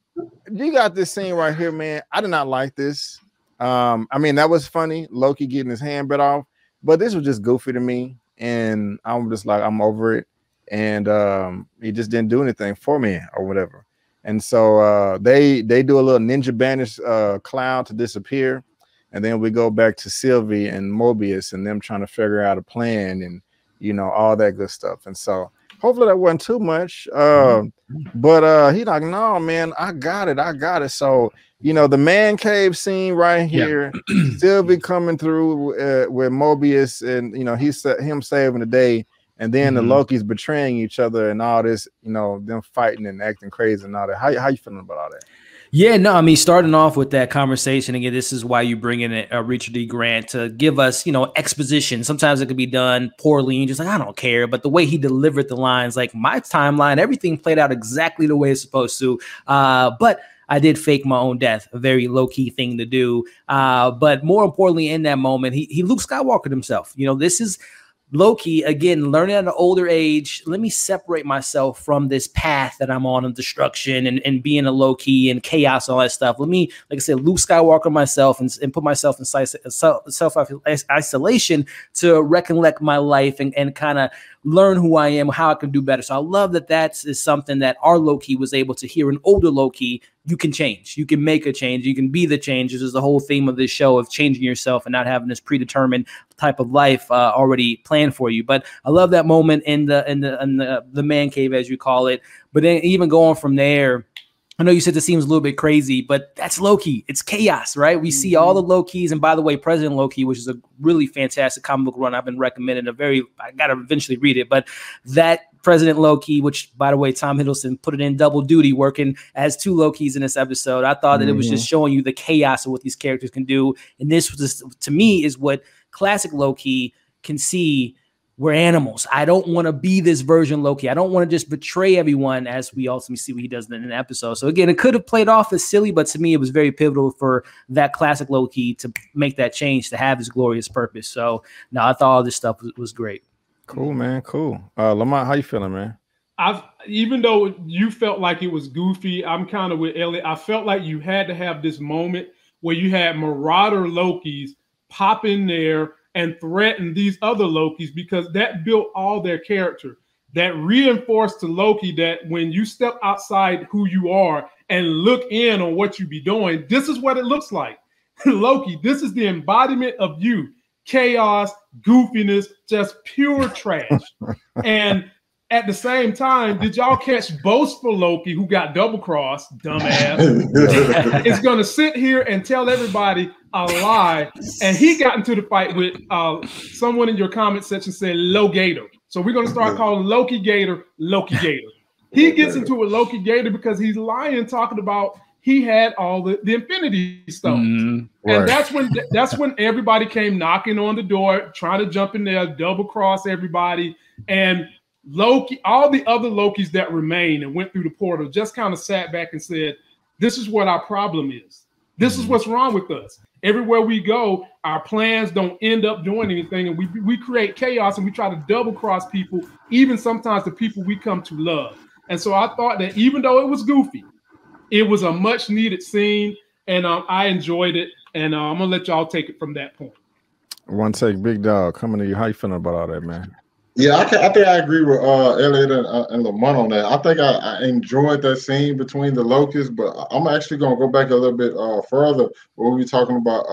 you got this scene right here, man. I did not like this. I mean, that was funny, Loki getting his hand bit off, but this was just goofy to me, and I'm just like, I'm over it. And he just didn't do anything for me or whatever. And so they do a little ninja banish cloud to disappear, and then we go back to Sylvie and Mobius and them trying to figure out a plan and all that good stuff. And so hopefully that wasn't too much. But he like, no, man, I got it. So the man cave scene right here, Sylvie coming through with Mobius, and him saving the day. And then the Lokis betraying each other and all this, them fighting and acting crazy and all that. How you feeling about all that? Yeah, no, I mean, starting off with that conversation again, this is why you bring in Richard D. Grant to give us, exposition. Sometimes it could be done poorly and just like, I don't care. But the way he delivered the lines, like my timeline, everything played out exactly the way it's supposed to. But I did fake my own death, a very low-key thing to do. But more importantly, in that moment, he Luke Skywalker himself. This is Loki, again, learning at an older age. Let me separate myself from this path that I'm on of destruction and being a Loki and chaos and all that stuff. Let me, like I said, Luke Skywalker myself and put myself in self-isolation to recollect my life and kind of learn who I am, how I can do better. So I love that is something that our Loki was able to hear. An older Loki, you can change. You can make a change. You can be the change. This is the whole theme of this show, of changing yourself and not having this predetermined type of life already planned for you. But I love that moment in the man cave, as you call it. But then even going from there, I know you said this seems a little bit crazy, but that's Loki. It's chaos, right? We see all the Lokis. And by the way, President Loki, which is a really fantastic comic book run, I've been recommending I got to eventually read it. But that President Loki, which, by the way, Tom Hiddleston put it in double duty, working as two Lokis in this episode. I thought that it was just showing you the chaos of what these characters can do. And this was, to me, is what classic Loki can see. We're animals. I don't want to be this version Loki. I don't want to just betray everyone, as we ultimately see what he does in an episode. So again, it could have played off as silly, but to me, it was very pivotal for that classic Loki to make that change, to have his glorious purpose. So no, I thought all this stuff was great. Cool, man. Cool. Lamont, how you feeling, man? even though you felt like it was goofy, I'm kind of with Elliot. I felt like you had to have this moment where you had Marauder Lokis pop in there and threaten these other Lokis, because that built all their character. That reinforced to Loki that when you step outside who you are and look in on what you be doing, this is what it looks like. Loki, this is the embodiment of you. Chaos, goofiness, just pure trash. And at the same time, did y'all catch boastful Loki, who got double-crossed, dumbass? Is going to sit here and tell everybody a lie. And he got into the fight with someone in your comment section said Low Gator. So we're going to start calling Loki Gator, Loki Gator. He gets into a Loki Gator because he's lying, talking about he had all the Infinity Stones. And that's when everybody came knocking on the door, trying to jump in there, double-cross everybody. And Loki, all the other Lokis that remained and went through the portal just kind of sat back and said, this is what our problem is. This is what's wrong with us. Everywhere we go, our plans don't end up doing anything, and we create chaos, and we try to double cross people, even sometimes the people we come to love. And so I thought that even though it was goofy, it was a much needed scene, and I enjoyed it. And I'm gonna let y'all take it from that point. One Take Big Dog coming to you. How you feeling about all that, man? Yeah, I think I agree with Elliot and Lamont on that. I think I enjoyed that scene between the Lokis, but I'm actually going to go back a little bit further where we were talking about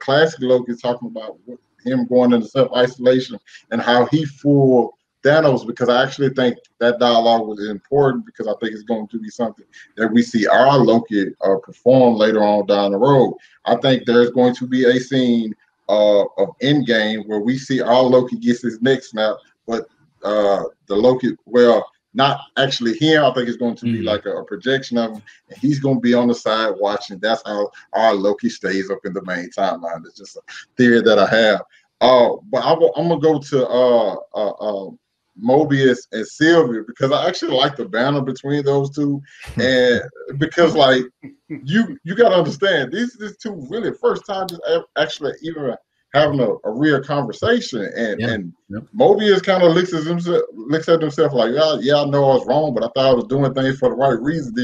classic Loki, talking about him going into self-isolation and how he fooled Thanos, because I actually think that dialogue was important, because I think it's going to be something that we see our Loki perform later on down the road. I think there's going to be a scene of Endgame where we see our Loki gets his neck snapped, but the Loki, well, not actually him. I think it's going to be like a projection of him, and he's going to be on the side watching. That's how our Loki stays up in the main timeline. It's just a theory that I have. But I'm gonna go to Mobius and Sylvia, because I actually like the banner between those two, and because like you got to understand, these two really first time just actually even having a real conversation, and Mobius kind of looks at himself like, yeah, I know I was wrong, but I thought I was doing things for the right reason.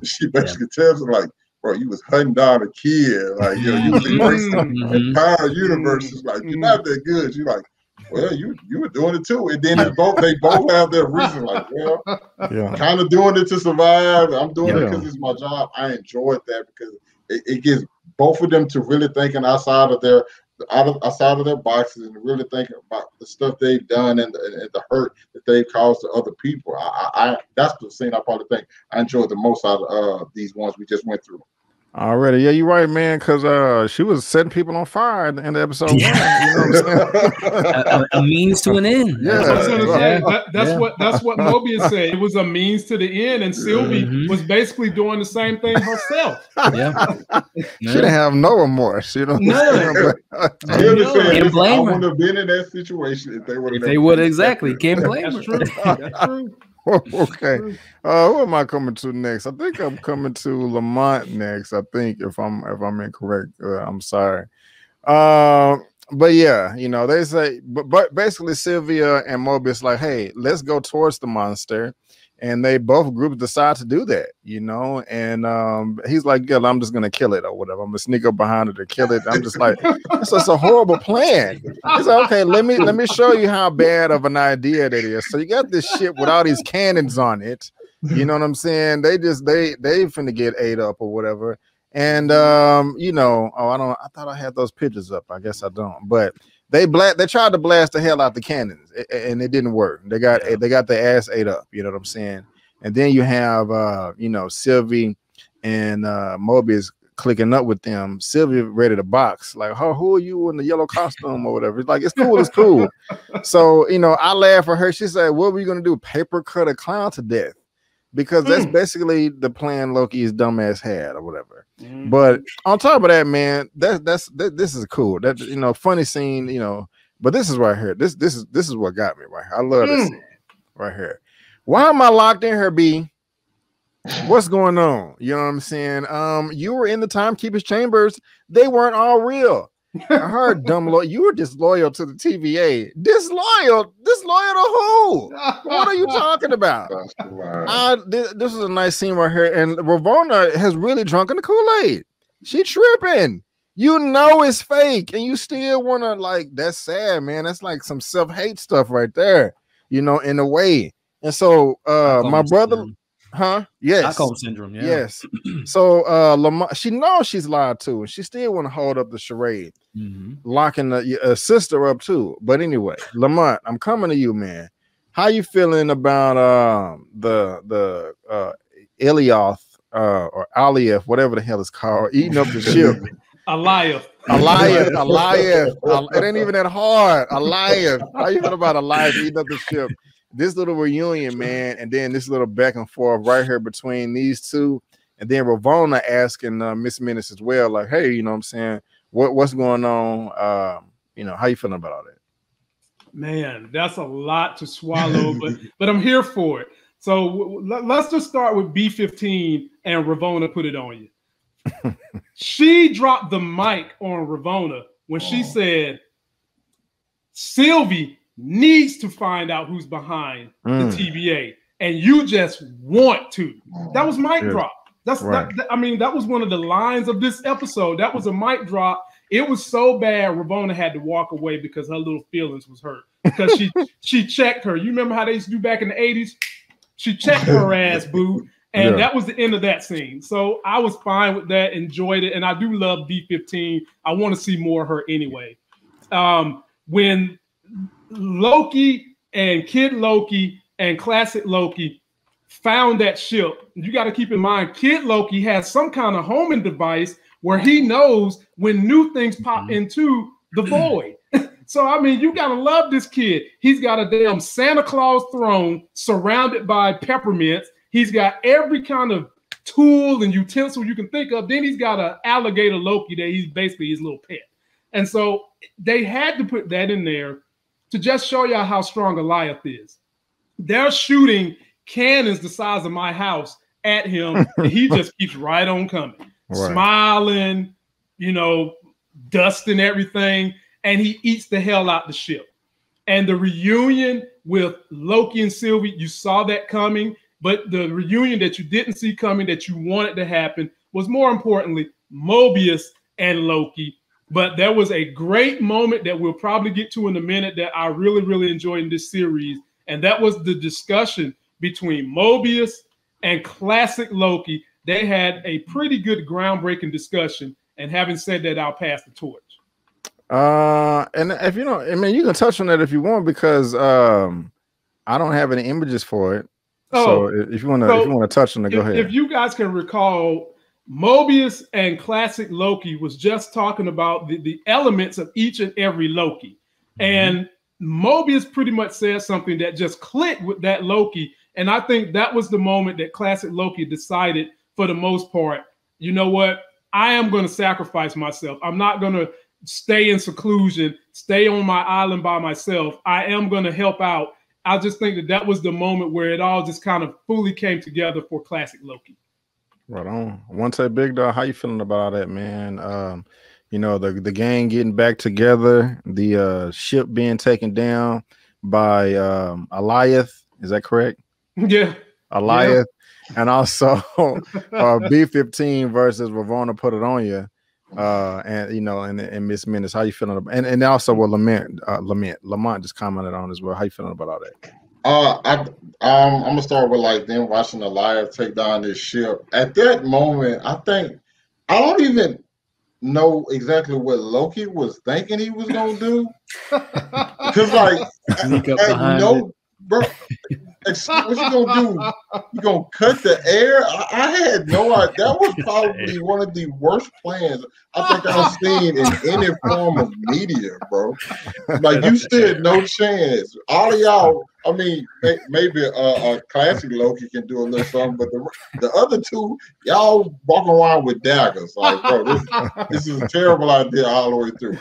She basically tells him like, bro, you was hunting down a kid, like you was erasing entire universes, like you're not that good. You're like, well, you were doing it too, and then they both have their reason, like, well, kind of doing it to survive. I'm doing it because it's my job. I enjoyed that because it gets both of them to really thinking outside of their boxes and really thinking about the stuff they've done and the hurt that they've caused to other people. I that's the scene I probably think I enjoyed the most out of these ones we just went through. Already, yeah, you're right, man. Because she was setting people on fire in the episode 1. You know what I'm saying? a means to an end. That's what Mobius said. It was a means to the end, and Sylvie was basically doing the same thing herself. She didn't have no remorse. You know, I wouldn't have been in that situation if they would have. Exactly. Can't blame That's true. That's true. Okay. Who am I coming to next? I think I'm coming to Lamont next. I think if I'm incorrect, I'm sorry. But yeah, you know, they say, but basically Sylvia and Mobius like, hey, let's go towards the monster. And they both groups decide to do that, you know. And he's like, "Girl, I'm just gonna kill it or whatever. I'm gonna sneak up behind it to kill it." I'm just like, "It's just a horrible plan." He's like, "Okay, let me show you how bad of an idea that is." So you got this shit with all these cannons on it. You know what I'm saying? They finna get ate up or whatever. And you know, I thought I had those pictures up. I guess I don't, but. They tried to blast the hell out the cannons, and it didn't work. They got their ass ate up. You know what I'm saying? And then you have you know, Sylvie and Mobius clicking up with them. Sylvia ready to box, like, oh, who are you in the yellow costume or whatever? It's like, it's cool. So you know, I laugh at her. She said, "What were you gonna do? Paper cut a clown to death?" Because that's basically the plan Loki's dumbass had or whatever. But on top of that, man, this is cool. That, you know, funny scene, you know. But this is right here. This is what got me right here. I love this scene right here. Why am I locked in here, B? What's going on? You know what I'm saying? You were in the timekeepers chambers. They weren't all real. I heard dumb loyal. You were disloyal to the TVA. Disloyal to who? What are you talking about? This is a nice scene right here, and Ravonna has really drunken the Kool-Aid. She tripping. You know it's fake, and you still want to, like, that's sad, man. That's like some self-hate stuff right there, you know, in a way. And so my brother, yes, Stockholm syndrome, yeah. Yes. So Lamont, she knows she's lied to, and she still want to hold up the charade, locking the sister up too. But anyway, Lamont, I'm coming to you, man. How you feeling about the Elliot or Elliot, whatever the hell it's called, eating up the ship? Elias. It ain't even that hard. Elias. How you feel about Elias eating up the ship? This little reunion, man, and then this little back and forth right here between these two, and then Ravonna asking Miss Menace as well, like, hey, you know what I'm saying? What's going on? You know, how you feeling about all that? Man, that's a lot to swallow, but I'm here for it. So let's just start with B15 and Ravonna put it on you. She dropped the mic on Ravonna when she said Sylvie needs to find out who's behind the TVA, and you just want to. That was mic drop. That's right. I mean, that was one of the lines of this episode. That was a mic drop. It was so bad Ravonna had to walk away because her little feelings was hurt because she checked her. You remember how they used to do back in the 80s? She checked her ass, boo. And that was the end of that scene. So I was fine with that, enjoyed it. And I do love B15. I want to see more of her anyway. When Loki and Kid Loki and Classic Loki found that ship, you got to keep in mind, Kid Loki has some kind of homing device where he knows when new things pop into the void. So, I mean, you got to love this kid. He's got a damn Santa Claus throne surrounded by peppermints. He's got every kind of tool and utensil you can think of. Then he's got an alligator Loki that he's basically his little pet. And so they had to put that in there to just show y'all how strong Goliath is. They're shooting cannons the size of my house at him, and he just keeps right on coming, smiling, you know, dusting everything, and he eats the hell out the ship. And the reunion with Loki and Sylvie, you saw that coming. But the reunion that you didn't see coming, that you wanted to happen, was more importantly, Mobius and Loki. But there was a great moment that we'll probably get to in a minute that I really, really enjoyed in this series. And that was the discussion between Mobius and Classic Loki. They had a pretty good groundbreaking discussion. And having said that, I'll pass the torch. And if you know, I mean, you can touch on that if you want, because I don't have any images for it. So if you want to touch on it, go ahead. If you guys can recall, Mobius and Classic Loki was just talking about the elements of each and every Loki. And Mobius pretty much said something that just clicked with that Loki. And I think that was the moment that Classic Loki decided, for the most part, you know what? I am going to sacrifice myself. I'm not going to stay in seclusion, stay on my island by myself. I am going to help out. I just think that was the moment where it all just kind of fully came together for Classic Loki. Right on. OneTakeBigDog, how you feeling about all that, man? You know, the gang getting back together, the ship being taken down by Elias. Is that correct? Yeah. Elias. Yeah. And also B15 versus Ravonna put it on you. And you know, and Miss Menace, how you feeling about, and also what Lamont just commented on as well. How you feeling about all that? I'm gonna start with like them watching Elias take down this ship. At that moment, I think I don't even know exactly what Loki was thinking he was gonna do. Because like bro, what you gonna do? You gonna cut the air? I had no idea. That was probably one of the worst plans I think I've seen in any form of media, bro. Like you stood no chance. All of y'all, I mean, maybe a classic Loki can do a little something, but the other two, y'all walking around with daggers. Like, bro, this is a terrible idea all the way through.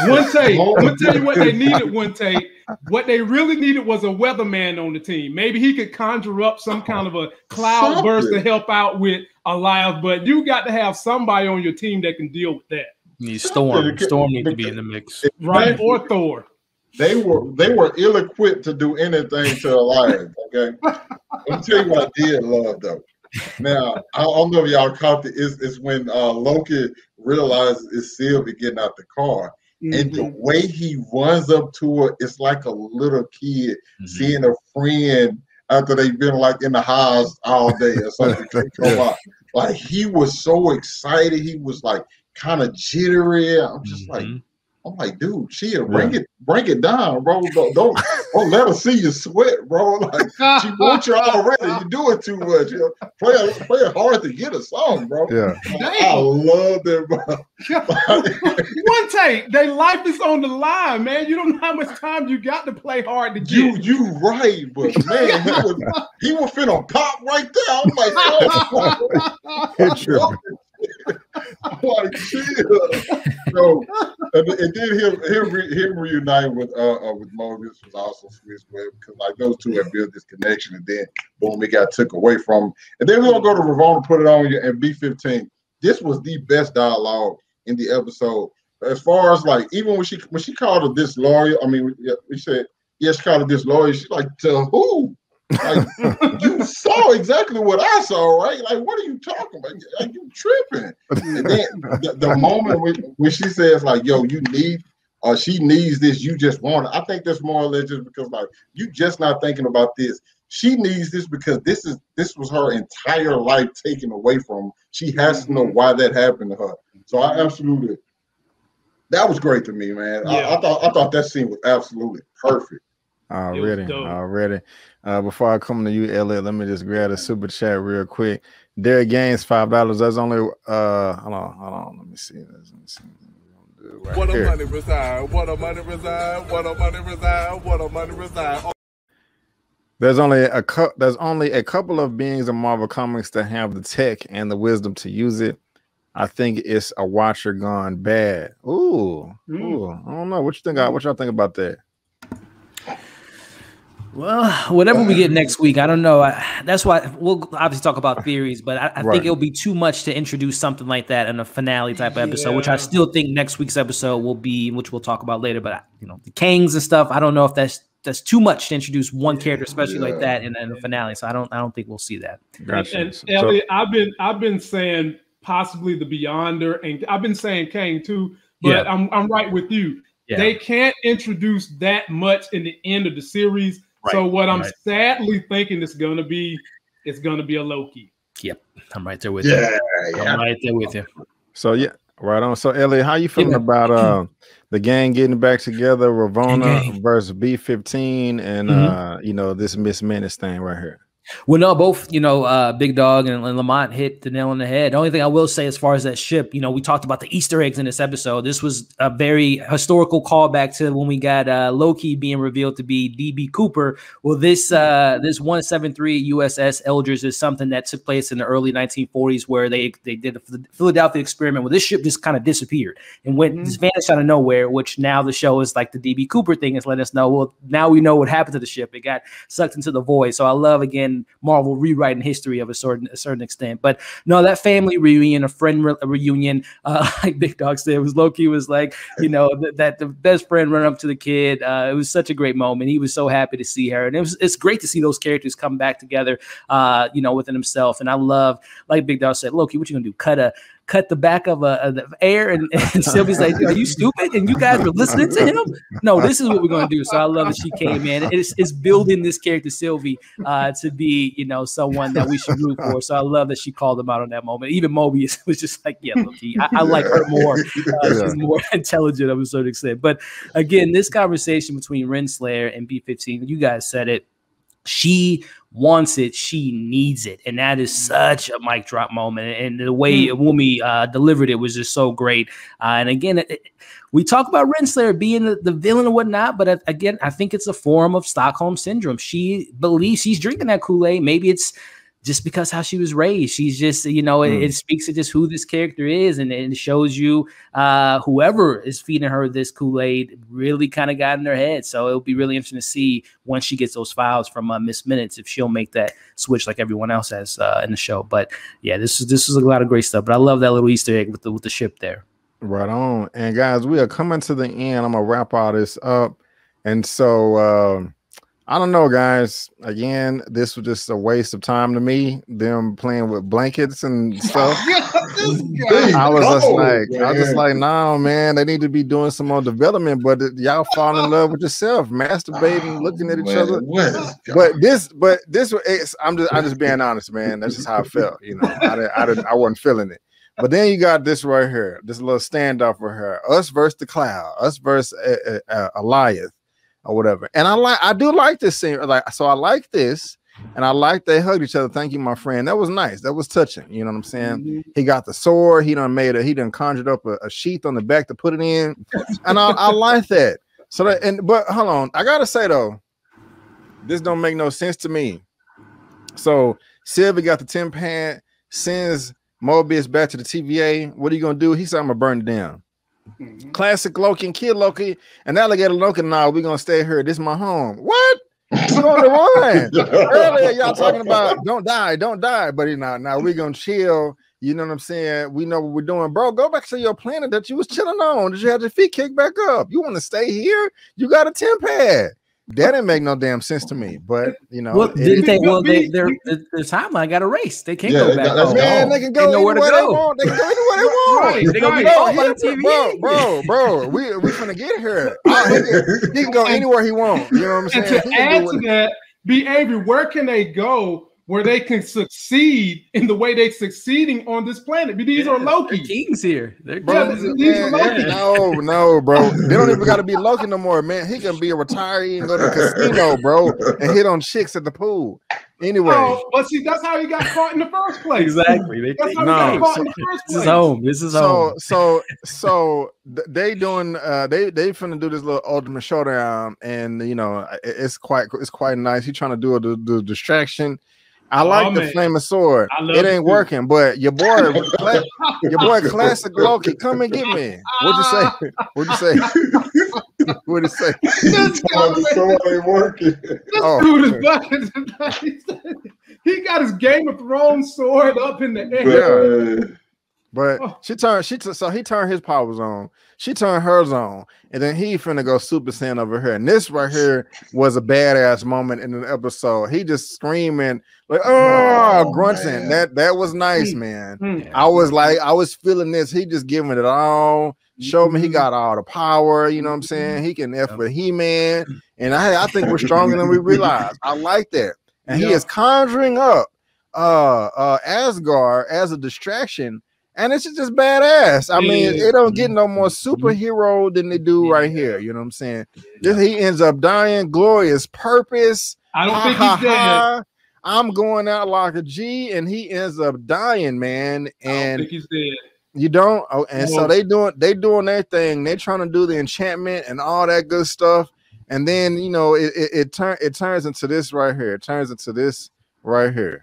One take. I'm gonna tell you what they needed. One take. What they really needed was a weatherman on the team. Maybe he could conjure up some kind of a cloud burst to help out with Elias, but you got to have somebody on your team that can deal with that. Storm need to be in the mix, right? Or Thor. They were ill-equipped to do anything to Elias. Okay, let me tell you what I did love though. Now I don't know if y'all caught it. It's when Loki realizes it's Sylvie getting out the car, and the way he runs up to her, it's like a little kid seeing a friend after they've been like in the house all day or something. Like he was so excited. He was like kind of jittery. I'm just like, dude, bring it down, bro. Don't let her see you sweat, bro. Like she wants you already. You do it too much. You know? Play it hard to get a song, bro. Yeah, I love that, bro. One take, their life is on the line, man. You don't know how much time you got to play hard to get. You right, but man, he was finna pop right there. I'm like, oh, I'm like, chill. So, and then him reunite with Mobius was also sweet as well, because like those two have built this connection, and then boom, it got took away from him. And then we're gonna go to Ravonna, put it on you, and B15. This was the best dialogue in the episode. As far as like, even when she called her disloyal, I mean, we said, she called her disloyal. She's like, to who? Like, you saw exactly what I saw, right? Like, what are you talking about? Like, you tripping. And then the moment when she says, like, yo, you need, she needs this, you just want it. I think that's more or less just because, like, you just not thinking about this. She needs this because this was her entire life taken away from her. She has to know why that happened to her. So I absolutely, that was great to me, man. Yeah. I thought that scene was absolutely perfect. Already. Before I come to you, Elliot, let me just grab a super chat real quick. Derek Gaines, $5. That's only hold on. Let me see. Right what a money reside. What a money reside. What a money reside. What a money reside. There's only a couple of beings in Marvel Comics that have the tech and the wisdom to use it. I think it's a Watcher gone bad. Ooh. I don't know. What y'all think about that? Well, whatever we get next week, I don't know. That's why we'll obviously talk about theories, but I think it'll be too much to introduce something like that in a finale type of episode, which I still think next week's episode will be, which we'll talk about later. But the Kangs and stuff, I don't know if that's too much to introduce one character, especially like that in a finale. So I don't think we'll see that. Gotcha. And Elliot, I've been saying possibly the Beyonder, and I've been saying Kang too, but I'm right with you. Yeah. They can't introduce that much in the end of the series. Right, so what I'm sadly thinking it's gonna be a Loki. Yep, I'm right there with you. I'm right there with you. So right on. So Elliot, how you feeling about the gang getting back together, Ravonna versus B15, and this Miss Menace thing right here? Well, no, both, Big Dog and Lamont hit the nail on the head. The only thing I will say as far as that ship, we talked about the Easter eggs in this episode. This was a very historical callback to when we got Loki being revealed to be DB Cooper. Well, this 173 USS Eldridge is something that took place in the early 1940s where they did the Philadelphia experiment where this ship just kind of disappeared and just vanished out of nowhere, which now the show is like the DB Cooper thing is letting us know, well, now we know what happened to the ship. It got sucked into the void. So I love, again, Marvel rewriting history of a certain extent. But no, that family reunion, a friend reunion, like Big Dog said, was Loki was like, that the best friend run up to the kid. It was such a great moment. He was so happy to see her. And it's great to see those characters come back together, within himself. And I love, like Big Dog said, Loki, what you gonna do? Cut the back of the air, and Sylvie's like, are you stupid? And you guys were listening to him? No, this is what we're going to do. So I love that she came in. It's building this character, Sylvie, to be, someone that we should root for. So I love that she called him out on that moment. Even Mobius was just like, yeah, Loki, I like her more. She's more intelligent of a certain extent. But again, this conversation between Renslayer and B15, you guys said it. She wants it, she needs it, and that is such a mic drop moment. And the way Wumi delivered it was just so great. And again, we talk about Renslayer being the villain and whatnot, but again, I think it's a form of Stockholm syndrome. She believes she's drinking that Kool-Aid. Maybe it's just because how she was raised. She's just, it speaks to just who this character is, and it shows you whoever is feeding her this Kool-Aid really kind of got in her head. So it'll be really interesting to see when she gets those files from Miss Minutes, if she'll make that switch like everyone else has in the show. But yeah, this is a lot of great stuff. But I love that little Easter egg with the ship there. Right on. And guys, we are coming to the end. I'm gonna wrap all this up. And so I don't know, guys. Again, this was just a waste of time to me. Them playing with blankets and stuff. I was just like, no, man. They need to be doing some more development. But y'all fall in love with yourself, masturbating, looking at each other. But I'm just being honest, man. That's just how I felt. You know, I wasn't feeling it. But then you got this right here, this little standoff with her, us versus the cloud, us versus Elias or whatever. And I do like this scene. So I like this, and I like they hugged each other. Thank you, my friend. That was nice. That was touching. You know what I'm saying? Mm-hmm. He got the sword. He done conjured up a sheath on the back to put it in, and I like that. So but hold on, I gotta say though, this don't make no sense to me. So Sylvie got the 10 pad, sends Mobius back to the TVA. What are you gonna do? He said, I'm gonna burn it down. Mm-hmm. Classic Loki and Kid Loki and Alligator Loki. Now we're gonna stay here. This is my home. What? You on the run? Earlier, y'all talking about don't die. But now we're gonna chill. You know what I'm saying? We know what we're doing, bro. Go back to your planet that you was chilling on. Did you have your feet kicked back up? You want to stay here? You got a 10 pad. That didn't make no damn sense to me, but you know, well, their timeline got erased. They can't go back. Man, they can go anywhere they want. They can go anywhere they want. Right. They gonna be off on the TV. Bro, we finna get here. He can go anywhere he wants. You know what I'm saying? And to add to that, behavior, where can they go where they can succeed in the way they're succeeding on this planet? These are Loki. Kings here. These are Loki. No, bro. They don't even got to be Loki no more, man. He can be a retiree and go to the casino, bro, and hit on chicks at the pool. Anyway. Oh, but see, that's how he got caught in the first place. Exactly. That's how he got caught in the first place. This is home. So they doing they finna do this little ultimate showdown, and you know it's quite nice. He's trying to do the distraction. I like the flaming sword. It ain't working, but your boy Classic Loki, come and get me. What'd you say? What'd you say? This sword ain't working. Dude is he got his Game of Thrones sword up in the air. Yeah. But so he turned his powers on. She turned hers on, and then he finna go Super Saiyan over here. And this right here was a badass moment in the episode. He just screaming like, grunting. Man. That was nice, man. I was feeling this. He just giving it all. Showed me he got all the power. You know what I'm saying? He can F with He-Man, and I think we're stronger than we realize. I like that, and he is conjuring up Asgard as a distraction. And it's just badass. I mean, it don't get no more superhero than they do right here. You know what I'm saying? He ends up dying. Glorious purpose. I don't think he's dead. I'm going out like a G, and he ends up dying, man. And I don't think he's dead. You don't? Oh, and so they doing their thing. They're trying to do the enchantment and all that good stuff. And then it turns into this right here. It turns into this right here.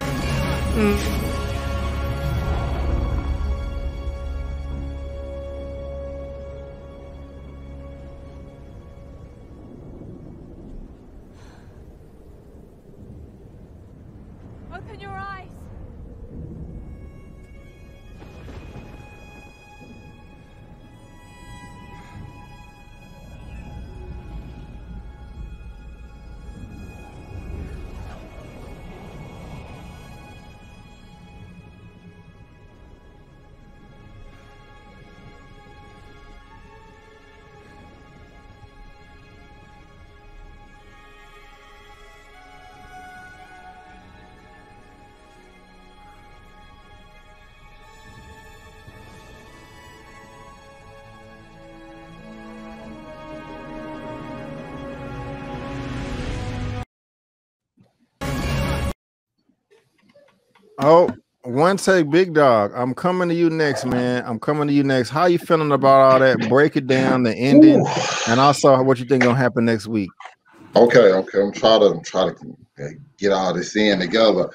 Oh, OneTakeBigDog. I'm coming to you next, man. I'm coming to you next. How you feeling about all that? Break it down, the ending, and also what you think gonna happen next week. Okay. I'm trying to get all this in together.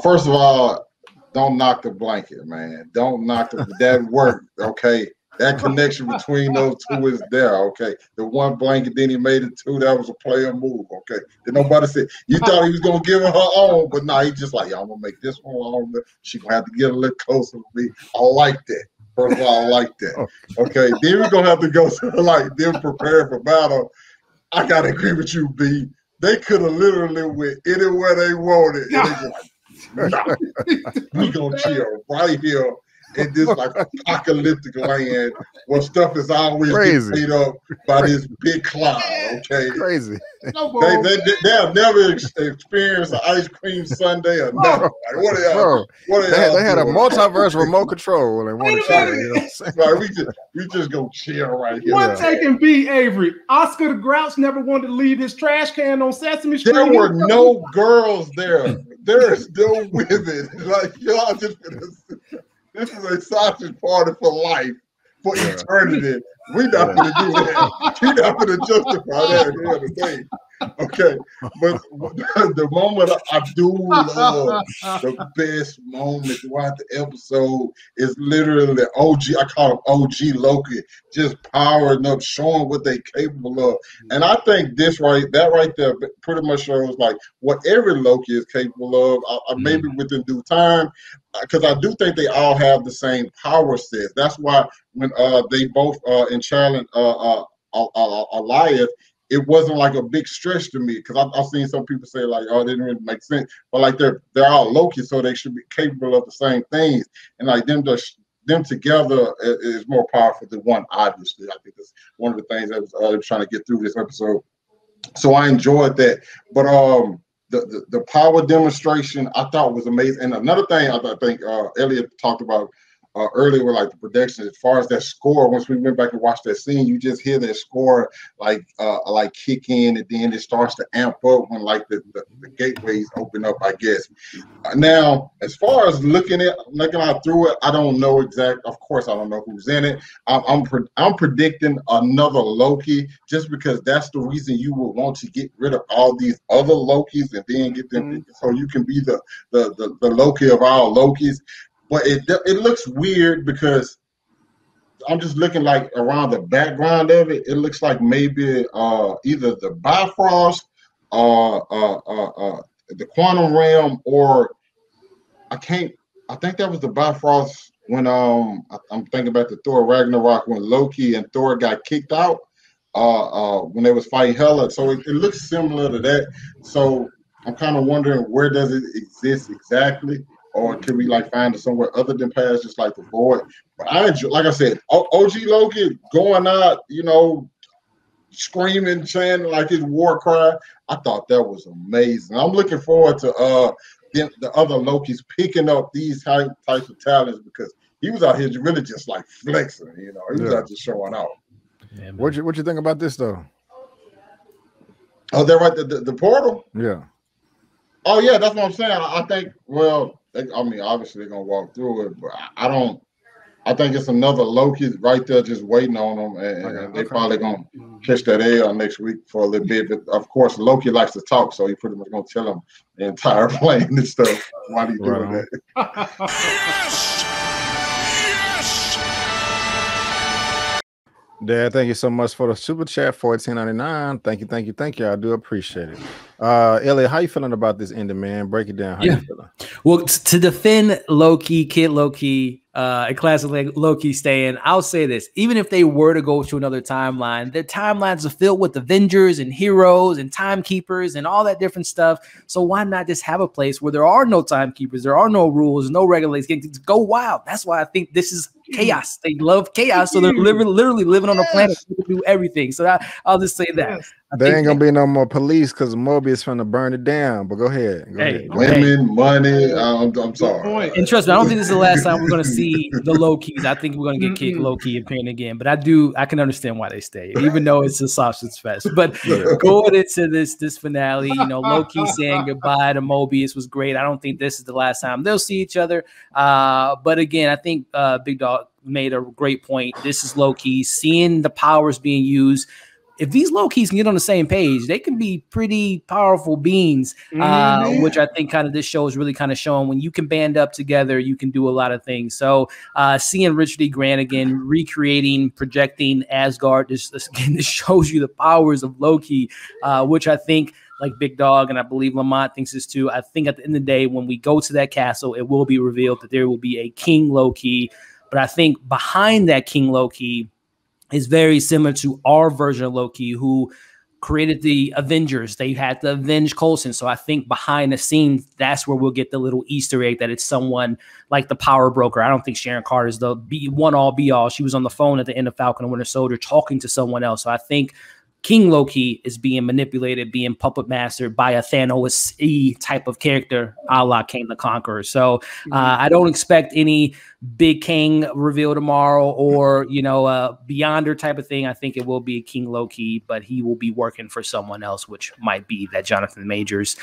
First of all, don't knock the blanket, man. Don't knock that work. Okay. That connection between those two is there, okay? The one blanket, then he made it two. That was a player move, okay? Then nobody said, you thought he was going to give her own, but no, he just like, I'm going to make this one longer. She going to have to get a little closer to me. I like that. First of all, I like that. Okay, then we're gonna have to go to like them prepare for battle. I gotta agree with you, B. They could have literally went anywhere they wanted. And they like, no, we gonna chill right here in this like apocalyptic land where stuff is always getting made up by this big cloud. Okay, crazy. They'll never experience an ice cream sundae or nothing. Like, what are y'all? They had a multiverse remote control when they wanted to. You know what I'm saying? we just go chill right here. One taking B, Avery. Oscar the Grouch never wanted to leave his trash can on Sesame Street. There were no girls there. There is no women. Like y'all just. This is a sausage party for life, for eternity. We're not going to do that. We're not going to justify that here today. Okay, but the moment I do love, the best moment throughout the episode is literally OG. I call him OG Loki, just powering up, showing what they're capable of. And I think that right there pretty much shows like what every Loki is capable of. Maybe within due time, because I do think they all have the same power sets. That's why when they both in challenge Elias, it wasn't like a big stretch to me, because I've seen some people say like, oh, it didn't really make sense. But like they're all Loki, so they should be capable of the same things. And like them together is more powerful than one, obviously. I think that's one of the things that was trying to get through this episode. So I enjoyed that. But the power demonstration I thought was amazing. And another thing I think Elliot talked about earlier with like the production, as far as that score, once we went back and watched that scene, you just hear that score like kick in, and then it starts to amp up when like the gateways open up, I guess. Now, as far as looking out through it, I don't know of course I don't know who's in it. I'm predicting another Loki, just because that's the reason you will want to get rid of all these other Lokis and then get them so you can be the Loki of all Lokis. But it looks weird because I'm just looking like around the background of it. It looks like maybe either the Bifrost, the Quantum Realm, or I think that was the Bifrost when I'm thinking about the Thor Ragnarok when Loki and Thor got kicked out when they was fighting Hela. So it looks similar to that. So I'm kind of wondering, where does it exist exactly? Or can we like find it somewhere other than past, just like the Void? But I enjoy, like I said, OG Loki going out, screaming, chanting like his war cry. I thought that was amazing. I'm looking forward to the other Lokis picking up these types of talents, because he was out here really just like flexing. He was out just showing off. Yeah, what you think about this though? Oh, they're right. The portal. Yeah. Oh yeah, that's what I'm saying. I think. Well. Obviously they're gonna walk through it, but I think it's another Loki right there just waiting on them, and they probably gonna catch that L next week for a little bit. But of course, Loki likes to talk, so he pretty much gonna tell them the entire plan and stuff. Why are you doing that? Dad, thank you so much for the super chat, $14.99. Thank you. I do appreciate it. Elliot, how you feeling about this ending, man? Break it down. How you feeling? Well, to defend Loki, Kid Loki, and classic Loki staying, I'll say this: even if they were to go to another timeline, their timelines are filled with Avengers and heroes and timekeepers and all that different stuff. So why not just have a place where there are no timekeepers, there are no rules, no regulations? Go wild. That's why I think this is chaos. They love chaos, so they're literally living on a planet to do everything. So I'll just say that. There ain't gonna be no more police because Mobius trying to burn it down. But go ahead. Women, money. I'm sorry. And trust me, I don't think this is the last time we're gonna see the Lokis. I think we're gonna get kicked Loki and Pain again. But I can understand why they stay, even though it's a sausage fest. But going into this finale, Loki saying goodbye to Mobius was great. I don't think this is the last time they'll see each other. But again, I think Big Dog made a great point. This is Loki seeing the powers being used. If these Lokis can get on the same page, they can be pretty powerful beings, which I think kind of this show is really kind of showing. When you can band up together, you can do a lot of things. So seeing Richard E. Grant again, recreating, projecting Asgard, this shows you the powers of Loki, which I think, like Big Dog, and I believe Lamont thinks this too, I think at the end of the day, when we go to that castle, it will be revealed that there will be a King Loki. But I think behind that King Loki is very similar to our version of Loki, who created the Avengers. They had to avenge Coulson. So I think behind the scenes, that's where we'll get the little Easter egg that it's someone like the power broker. I don't think Sharon Carter is the one-all be-all. She was on the phone at the end of Falcon and Winter Soldier talking to someone else. So I think King Loki is being manipulated, being puppet mastered by a Thanos-y type of character, a la King the Conqueror. So I don't expect any big King reveal tomorrow or, Beyonder type of thing. I think it will be King Loki, but he will be working for someone else, which might be that Jonathan Majors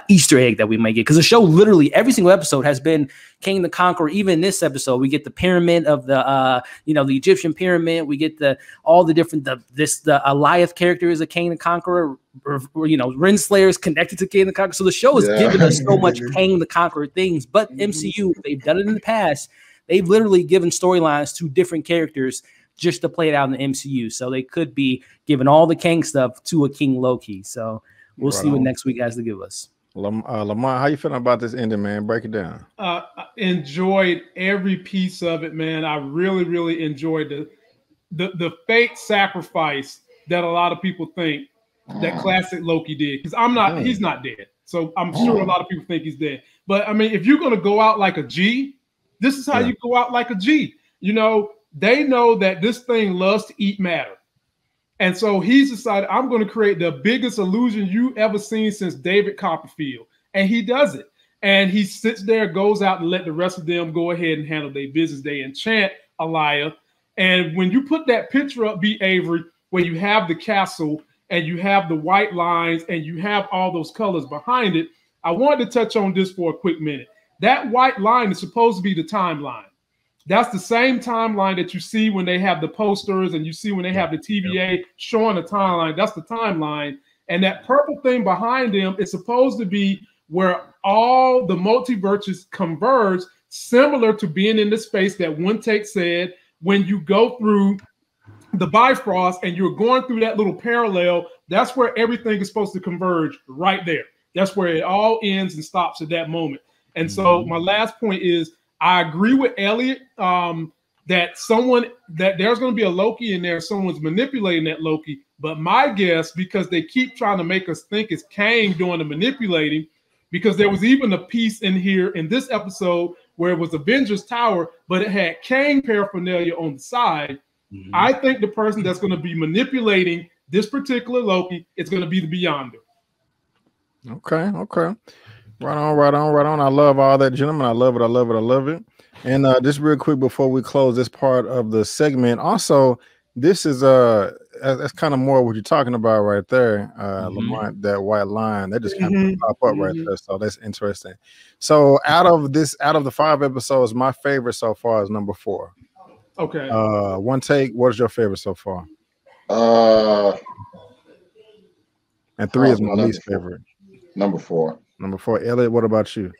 Easter egg that we might get. Because the show literally every single episode has been King the Conqueror. Even in this episode, we get the pyramid of the Egyptian pyramid. We get all the different the Goliath character is a King the Conqueror. Renslayer is connected to King the Conqueror. So the show is giving us so much King the Conqueror things. But MCU, they've done it in the past. They've literally given storylines to different characters just to play it out in the MCU. So they could be giving all the Kang stuff to a King Loki. So we'll see what next week has to give us. Lamont, how you feeling about this ending, man? Break it down. I enjoyed every piece of it, man. I really, really enjoyed the fake sacrifice that a lot of people think that classic Loki did. Because he's not dead. So I'm sure a lot of people think he's dead. But I mean, if you're gonna go out like a G, this is how you go out like a G. They know that this thing loves to eat matter. And so he's decided, I'm going to create the biggest illusion you ever seen since David Copperfield. And he does it. And he sits there, goes out and let the rest of them go ahead and handle their business. They enchant Elia. And when you put that picture up, B. Avery, where you have the castle and you have the white lines and you have all those colors behind it, I wanted to touch on this for a quick minute. That white line is supposed to be the timeline. That's the same timeline that you see when they have the posters and you see when they have the TVA showing the timeline. That's the timeline. And that purple thing behind them is supposed to be where all the multiverses converge, similar to being in the space that One Take said, when you go through the Bifrost and you're going through that little parallel, that's where everything is supposed to converge right there. That's where it all ends and stops at that moment. And so my last point is, I agree with Elliot that there's going to be a Loki in there. Someone's manipulating that Loki. But my guess, because they keep trying to make us think it's Kang doing the manipulating, because there was even a piece in here in this episode where it was Avengers Tower, but it had Kang paraphernalia on the side. I think the person that's going to be manipulating this particular Loki is going to be the Beyonder. Okay. Right on. I love all that, gentlemen. I love it. And just real quick before we close this part of the segment, also, this is that's kind of more what you're talking about right there, Lamont, that white line that just kind of pop up right there. So that's interesting. So out of the 5 episodes, my favorite so far is number 4. Okay. One Take, what is your favorite so far? And 3 is my least favorite. Number 4. Number 4. Elliot, what about you?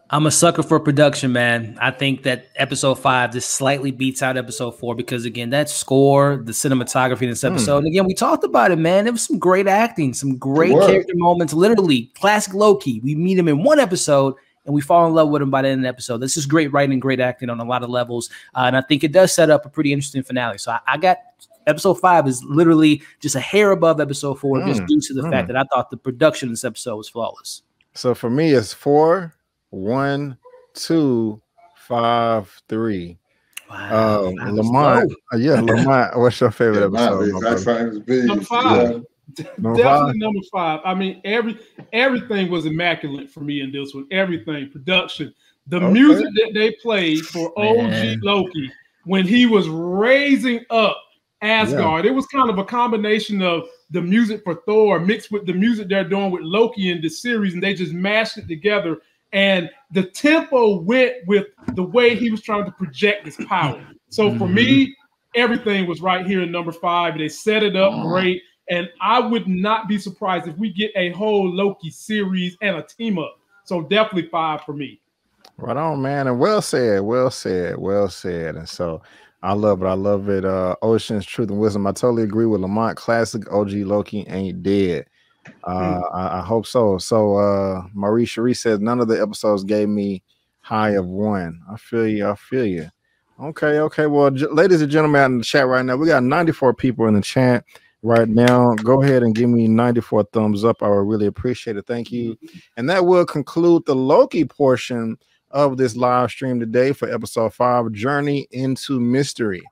I'm a sucker for production, man. I think that episode 5 just slightly beats out episode 4 because, again, that score, the cinematography in this episode, and again, we talked about it, man. There was some great acting, some great character moments. Literally, classic Loki. We meet him in one episode, and we fall in love with him by the end of the episode. This is great writing, great acting on a lot of levels, and I think it does set up a pretty interesting finale. So I got episode 5 is literally just a hair above episode 4, just due to the fact that I thought the production of this episode was flawless. So for me, it's 4, 1, 2, 5, 3. Wow. Lamont, Lamont, what's your favorite episode? Number 5. Definitely number 5. I mean, everything was immaculate for me in this one. Everything, production, the music that they played for OG Loki when he was raising up Asgard. It was kind of a combination of the music for Thor mixed with the music they're doing with Loki in this series, and they just mashed it together. And the tempo went with the way he was trying to project his power. So for me, everything was right here in number 5. They set it up great. And I would not be surprised if we get a whole Loki series and a team up. So definitely 5 for me. Right on, man. And well said. And so I love it. Ocean's Truth and Wisdom. I totally agree with Lamont. Classic OG Loki ain't dead. I hope so. So Marie Cherie says none of the episodes gave me high of 1. I feel you. Okay. Well, ladies and gentlemen out in the chat right now, we got 94 people in the chat right now. Go ahead and give me 94 thumbs up. I would really appreciate it. Thank you. And that will conclude the Loki portion of this live stream today for episode 5, Journey into Mystery.